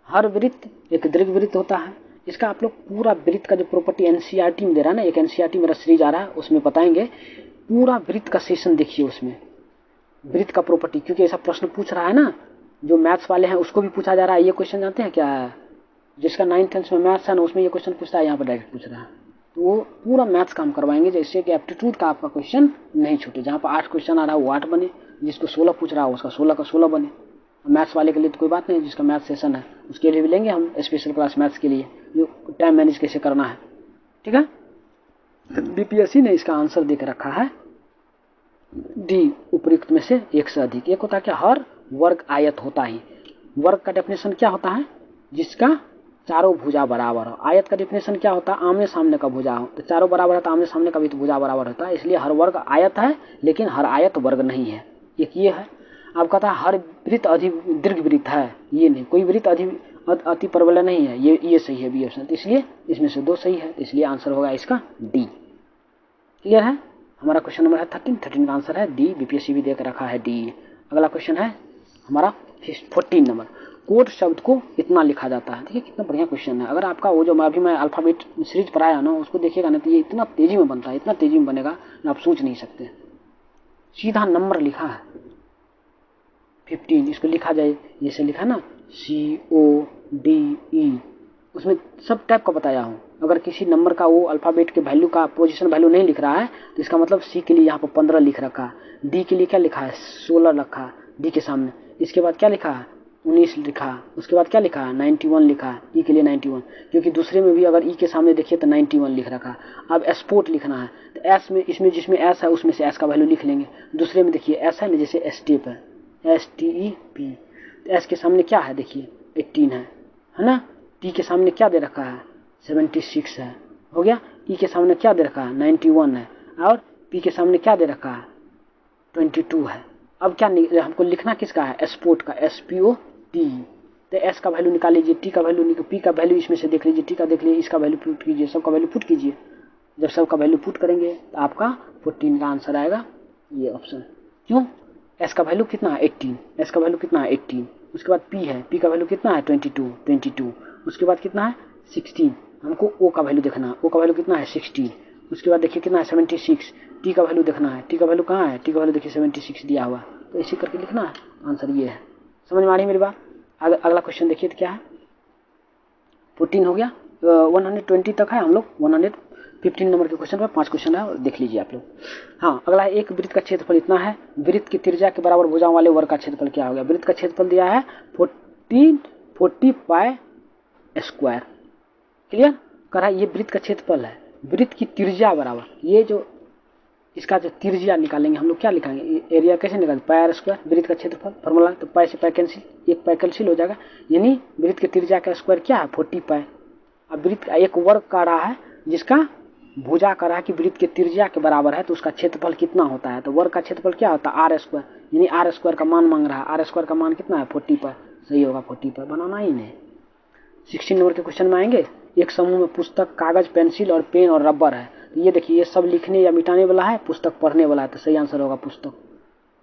हर वृत्त एक दीर्घवृत्त होता है। इसका आप लोग पूरा वृत्त का जो प्रॉपर्टी एनसीईआरटी में दे रहा है ना, एक एनसीईआरटी मेरा सीरीज आ रहा है उसमें बताएंगे, पूरा वृत्त का सेशन देखिए उसमें वृत्त का प्रॉपर्टी, क्योंकि ऐसा प्रश्न पूछ रहा है ना, जो मैथ्स वाले हैं उसको भी पूछा जा रहा है। ये क्वेश्चन जानते हैं क्या है, जिसका 9th में मैथ्स है ना, उसमें ये क्वेश्चन पूछता है, यहाँ पर डायरेक्ट पूछ रहा है। तो वो पूरा मैथ्स का हम करवाएंगे, जैसे कि एप्टीट्यूड का आपका क्वेश्चन नहीं छूटे। जहाँ पर 8 क्वेश्चन आ रहा है वो 8 बने, जिसको 16 पूछ रहा है उसका 16 का 16 बने। मैथ्स वाले के लिए तो कोई बात नहीं, जिसका मैथ्स सेशन है उसके लिए भी लेंगे हम स्पेशल क्लास मैथ्स के लिए, जो टाइम मैनेज कैसे करना है, ठीक है। बीपीएससी ने इसका आंसर देकर रखा है डी, उपयुक्त में से एक से अधिक। एक होता है क्या, हर वर्ग आयत होता ही। वर्ग का डेफिनेशन क्या होता है, जिसका चारों भुजा बराबर हो। आयत का डेफिनेशन क्या होता है, आमने सामने का भुजा हो। तो चारों बराबर है तो आमने सामने का भी तो भुजा बराबर होता है, इसलिए हर वर्ग आयत है, लेकिन हर आयत वर्ग नहीं है। एक ये है। आप कहता है हर वृत्त दीर्घ वृत्त है, ये नहीं, कोई वृत्त अति परवलय नहीं है, ये सही है बी ऑप्शन। तो इसलिए इसमें से 2 सही है, तो इसलिए आंसर होगा इसका डी, क्लियर है। हमारा क्वेश्चन नंबर है 13 का आंसर है डी, बीपीएससी भी देकर रखा है डी। अगला क्वेश्चन है हमारा 14 नंबर, कोट शब्द को इतना लिखा जाता है। देखिए कितना बढ़िया क्वेश्चन है। अगर आपका वो जो अभी मैं अल्फाबेट सीरीज पढ़ाया ना, उसको देखिएगा ना, तो ये इतना तेजी में बनता है, इतना तेजी में बनेगा आप सोच नहीं सकते। सीधा नंबर लिखा है 15, इसको लिखा जाए जैसे लिखा ना CODE, उसमें सब टाइप का बताया हूँ। अगर किसी नंबर का वो अल्फाबेट के वैल्यू का पोजीशन वैल्यू नहीं लिख रहा है, तो इसका मतलब सी के लिए यहाँ पर 15 लिख रखा है, डी के लिए क्या लिखा है 16 रखा, डी के सामने। इसके बाद क्या लिखा है 19 लिखा, उसके बाद क्या लिखा है 91 लिखा है, ई के लिए 91, क्योंकि दूसरे में भी अगर ई के सामने देखिए तो 91 लिख रखा है। अब स्पोर्ट लिखना है तो एस में, इसमें जिसमें एस है उसमें से एस का वैल्यू लिख लेंगे। दूसरे में देखिए एस है ना, जैसे स्टेप है STEP, तो एस के सामने क्या है देखिए 18 है ना। टी के सामने क्या दे रखा है 76 है, हो गया। ई के सामने क्या दे रखा है 91 है, और पी के सामने क्या दे रखा है 22 है। अब क्या हमको लिखना किसका है स्पोर्ट का, SPOT। तो एस का वैल्यू निकाल लीजिए, टी का वैल्यू, पी का वैल्यू इसमें से देख लीजिए, टी का देख लीजिए, इसका वैल्यू पुट कीजिए, सबका वैल्यू पुट कीजिए। जब सबका वैल्यू पुट करेंगे तो आपका 14 का आंसर आएगा ये ऑप्शन। क्यों, एस का वैल्यू कितना है 18, एस का वैल्यू कितना है 18। उसके बाद पी है, पी का वैल्यू कितना है 22। उसके बाद कितना है 16। हमको ओ का वैल्यू देखना है, ओ का वैल्यू कितना है 16। उसके बाद देखिए कितना है 76। टी का वैल्यू देखना है, टी का वैल्यू कहाँ है, टी का वैल्यू देखिए 76 दिया हुआ, तो इसी करके लिखना है। आंसर ये है। समझ में आ रही मेरी बात। अगला क्वेश्चन देखिए तो क्या है, 14 हो गया। 120 तक है, हम लोग 115 नंबर के क्वेश्चन पर 5 क्वेश्चन है, देख लीजिए आप लोग। हाँ, अगला है एक वृत्त का क्षेत्रफल इतना है, वृत्त की त्रिज्या के बराबर भुजाओं वाले वर्ग का क्षेत्रफल क्या हो गया। वृत्त का क्षेत्रफल दिया है 40 पाई स्क्वायर। क्लियर कर रहा है, ये वृत्त का क्षेत्रफल है, वृत्त की त्रिज्या बराबर, ये जो इसका जो त्रिज्या निकालेंगे हम लोग क्या लिखेंगे, एरिया कैसे निकालेंगे, पाई स्क्वायर वृत्त का क्षेत्रफल फॉर्मूला, तो पाई से पाई कैंसिल, एक पाई कैंसिल हो जाएगा, यानी वृत्त की त्रिज्या का स्क्वायर क्या है 40 पाई। अब वृत्त का एक वर्ग का रहा है जिसका भुजा का रहा है कि वृत्त की त्रिज्या के बराबर है, तो उसका क्षेत्रफल कितना होता है, तो वर्ग का क्षेत्रफल क्या होता है आर स्क्वायर, यानी आर स्क्वायर का मान मांग रहा है, आर स्क्वायर का मान कितना है 40 पाई, सही होगा 40 पाई, बनाना ही नहीं। 16 नंबर के क्वेश्चन में आएंगे, एक समूह में पुस्तक, कागज, पेंसिल और पेन और रबर है, तो ये देखिए ये सब लिखने या मिटाने वाला है, पुस्तक पढ़ने वाला है, तो सही आंसर होगा पुस्तक।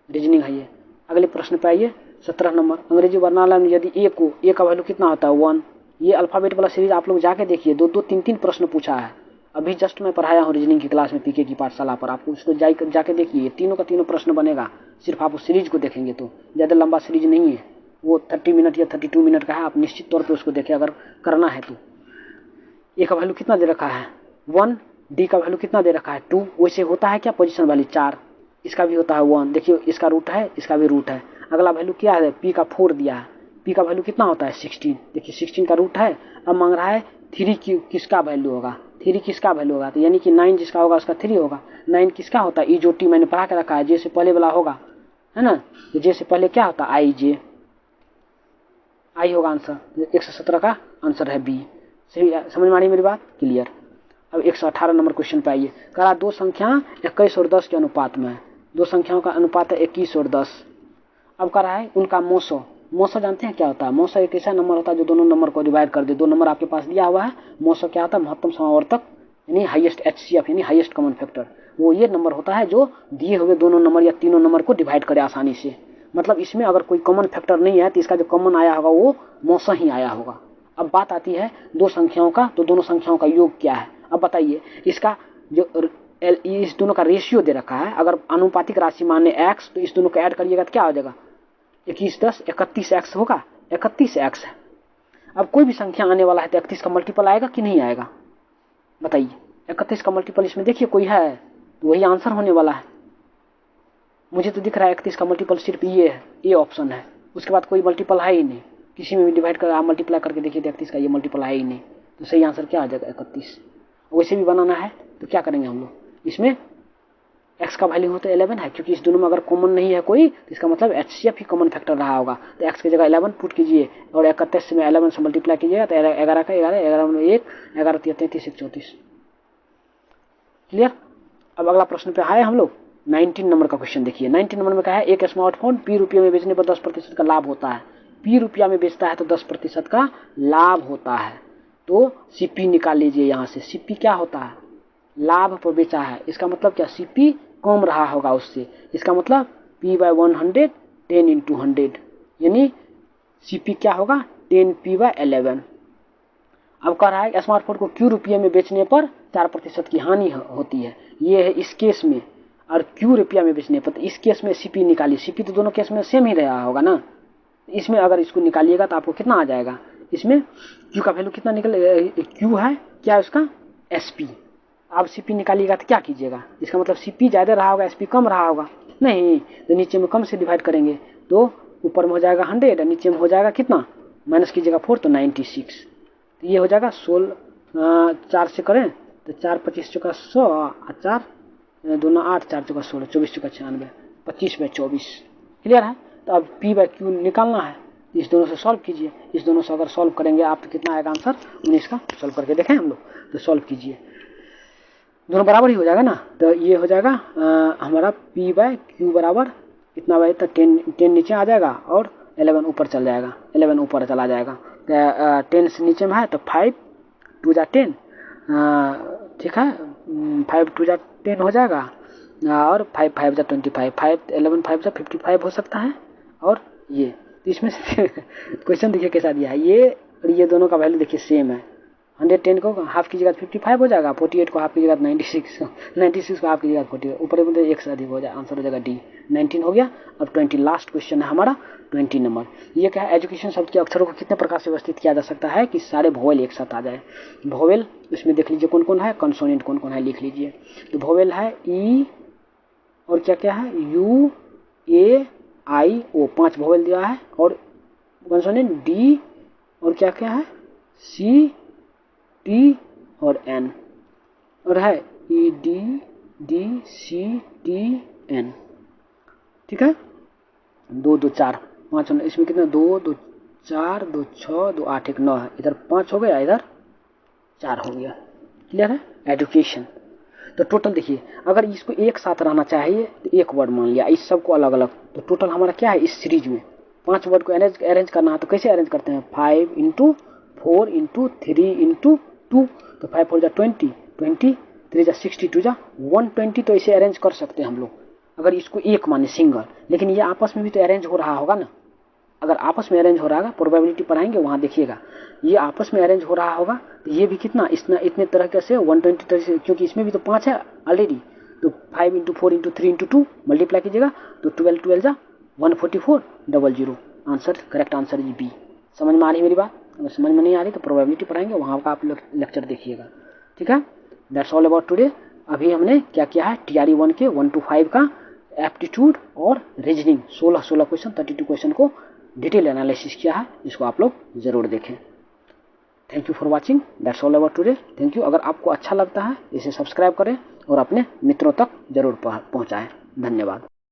रीजनिंग है ये। अगले प्रश्न पे आइए 17 नंबर, अंग्रेजी वर्णाला में यदि ए को, ए का वैल्यू कितना होता है 1। ये अल्फाबेट वाला सीरीज आप लोग जाके देखिए, 2-2, 3-3 प्रश्न पूछा है, अभी जस्ट मैं पढ़ाया हूँ रीजनिंग की क्लास में पीके की पाठशाला पर, आपको उसको जाके देखिए, तीनों का तीनों प्रश्न बनेगा, सिर्फ आप उस सीरीज को देखेंगे तो, ज़्यादा लंबा सीरीज नहीं है वो, 30 मिनट या 32 मिनट का है, आप निश्चित तौर पे उसको देखें अगर करना है तो। ए का वैल्यू कितना दे रखा है 1, डी का वैल्यू कितना दे रखा है 2, वैसे होता है क्या पोजीशन वाली 4, इसका भी होता है 1, देखिए इसका रूट है, इसका भी रूट है। अगला वैल्यू क्या है, पी का 4 दिया है, पी का वैल्यू कितना होता है 16, देखिए 16 का रूट है। अब मांग रहा है 3 की किसका वैल्यू होगा, 3 किसका वैल्यू होगा, तो यानी कि 9 जिसका होगा उसका 3 होगा। 9 किसका होता है, ई जो टी मैंने पढ़ा के रखा है, जे से पहले वाला होगा, है ना, तो जे से पहले क्या होता है आई, जे आई होगा आंसर, 117 का आंसर है बी। सही समझ में आ रही मेरी बात, क्लियर। अब 118 नंबर क्वेश्चन पे आइए, करा दो संख्या 21 और 10 के अनुपात में है, दो संख्याओं का अनुपात है 21 और 10। अब करा है उनका मोसो, मोसो जानते हैं क्या होता है, मोसो एक ऐसा नंबर होता है जो दोनों नंबर को डिवाइड कर दे, दो नंबर आपके पास दिया हुआ है, मोसो क्या होता है महत्तम समावर्तक, यानी हाईएस्ट एचसीएफ यानी हाईएस्ट कॉमन फैक्टर, वो ये नंबर होता है जो दिए हुए दोनों नंबर या तीनों नंबर को डिवाइड करे आसानी से। मतलब इसमें अगर कोई कॉमन फैक्टर नहीं है तो इसका जो कॉमन आया होगा वो मोसो ही आया होगा। अब बात आती है दो संख्याओं का, तो दोनों संख्याओं का योग क्या है। अब बताइए इसका जो इस दोनों का रेशियो दे रखा है, अगर अनुपातिक राशि माने x, तो इस दोनों को ऐड करिएगा तो क्या हो जाएगा 21 10 31x होगा, 31x है। अब कोई भी संख्या आने वाला है तो 31 का मल्टीपल आएगा कि नहीं आएगा, बताइए 31 का मल्टीपल इसमें देखिए कोई है तो वही आंसर होने वाला है। मुझे तो दिख रहा है 31 का मल्टीपल सिर्फ ये है, ये ऑप्शन है, उसके बाद कोई मल्टीपल है ही नहीं, किसी में भी डिवाइड कर आप मल्टीप्लाई करके देखिए 31 का ये मल्टीपल है ही नहीं, तो सही आंसर क्या आ जाएगा 31। वैसे भी बनाना है तो क्या करेंगे हम लोग, इसमें x का वैल्यू होता है 11 है, क्योंकि इस दोनों में अगर कॉमन नहीं है कोई तो इसका मतलब एचसीएफ ही कॉमन फैक्टर रहा होगा, तो x की जगह 11 पुट कीजिए और 31 में 11 से मल्टीप्लाई कीजिएगा तो 11 का 11, 11 में 1, 11 33 34। क्लियर। अब अगला प्रश्न पे आए हम लोग 19 नंबर का क्वेश्चन देखिए। 19 नंबर में कहा है एक स्मार्टफोन P रुपये में बेचने पर 10% का लाभ होता है, P रुपया में बेचता है तो 10% का लाभ होता है, तो CP निकाल लीजिए यहाँ से। CP क्या होता है, लाभ पर बेचा है, इसका मतलब क्या CP कम रहा होगा उससे, इसका मतलब P/100 10 × 100, यानी CP क्या होगा 10P/11। अब कह रहा है स्मार्टफोन को Q रुपये में बेचने पर 4% की हानि होती है, ये है इस केस में, और Q रुपया में बेचने पर, तो इस केस में CP निकालिए, CP तो दोनों केस में सेम ही रहा होगा ना, इसमें अगर इसको निकालिएगा तो आपको कितना आ जाएगा, इसमें Q का वैल्यू कितना निकल, Q है क्या उसका SP, आप CP निकालिएगा तो क्या कीजिएगा, इसका मतलब CP ज़्यादा रहा होगा SP कम रहा होगा, नहीं तो नीचे में कम से डिवाइड करेंगे तो ऊपर में हो जाएगा 100 और नीचे में हो जाएगा कितना, माइनस कीजिएगा 4 तो 96, तो ये हो जाएगा 16, 4 से करें तो 4 25 चौका 100 और 4 2 8 4 चौका 16 24 चौका 96 25/24। क्लियर है। तो अब P/Q निकालना है, इस दोनों से सॉल्व कीजिए, इस दोनों से अगर सॉल्व करेंगे आप तो कितना आएगा आंसर 19 का, सॉल्व करके देखें हम लोग, तो सॉल्व कीजिए दोनों बराबर ही हो जाएगा ना, तो ये हो जाएगा हमारा P/Q बराबर इतना भाई, तो 10 नीचे आ जाएगा और 11 ऊपर चल जाएगा, 11 ऊपर चला जाएगा, 10 से नीचे में है तो 5 2 जा 10, ठीक है 5 2 जा 10 हो जाएगा, और 5 5 जा 25, 5 11 5 जा 55 हो सकता है। और ये तो इसमें से क्वेश्चन देखिए कैसा दिया है, ये और ये दोनों का वैल्यू देखिए सेम है। 110 को हाफ की जगह 55 हो जाएगा, 48 को हाफ की जगह 96, 96 को हाफ की जगह 48, ऊपर में एक से अधिक हो जाए, आंसर हो जाएगा डी। 19 हो गया। अब 20 लास्ट क्वेश्चन है हमारा 20 नंबर। ये क्या है, एजुकेशन शब्द के अक्षरों को कितने प्रकार से व्यवस्थित किया जा सकता है कि सारे वोवेल एक साथ आ जाए। वोवेल इसमें देख लीजिए कौन कौन है, कंसोनेंट कौन कौन है लिख लीजिए। तो वोवेल है ई और क्या क्या है, U A I O, 5 vowel दिया है। और कंसोनेंट डी और क्या क्या है, सी टी और एन, और है E D D C T N. ठीक है, 2 2 4 5, इसमें कितना 2 2 4 2 6 2 8 1 9 है, इधर 5 हो गया, इधर 4 हो गया। क्लियर है, एजुकेशन। तो टोटल देखिए, अगर इसको एक साथ रहना चाहिए तो एक वर्ड मान लिया, इस सब को अलग अलग, तो टोटल हमारा क्या है, इस सीरीज में 5 वर्ड को अरेंज करना है। तो कैसे अरेंज करते हैं, 5 × 4 × 3 × 2, तो 5 4 जा 20, 20 3 जा 60, 2 जा 120। तो इसे अरेंज कर सकते हैं हम लोग, अगर इसको एक माने सिंगल। लेकिन ये आपस में भी तो अरेंज हो रहा होगा ना, अगर आपस में अरेंज हो रहा है, प्रोबेबिलिटी पढ़ाएंगे वहां देखिएगा, ये आपस में अरेंज हो रहा होगा, तो ये भी कितना इतने तरह से 120 तरह से, क्योंकि इसमें भी तो 5 है ऑलरेडी। तो 5 × 4 × 3 × 2 मल्टीप्लाई कीजिएगा, तो 12 12 जा 144 00, answer correct answer is B. समझ में आ रही मेरी बात? अगर समझ में नहीं आ रही तो प्रोबेबिलिटी पढ़ाएंगे, वहाँ का आप लेक्चर देखिएगा। ठीक है, दैट्स ऑल अबाउट टुडे। अभी हमने क्या किया है, TRE 1 के 1 to 5 का एप्टीट्यूड और रीजनिंग 16 क्वेश्चन 32 क्वेश्चन को डिटेल एनालिसिस किया है, जिसको आप लोग जरूर देखें। Thank you for watching, that's all about today. Thank you. अगर आपको अच्छा लगता है इसे सब्सक्राइब करें और अपने मित्रों तक जरूर पहुंचाएं। धन्यवाद।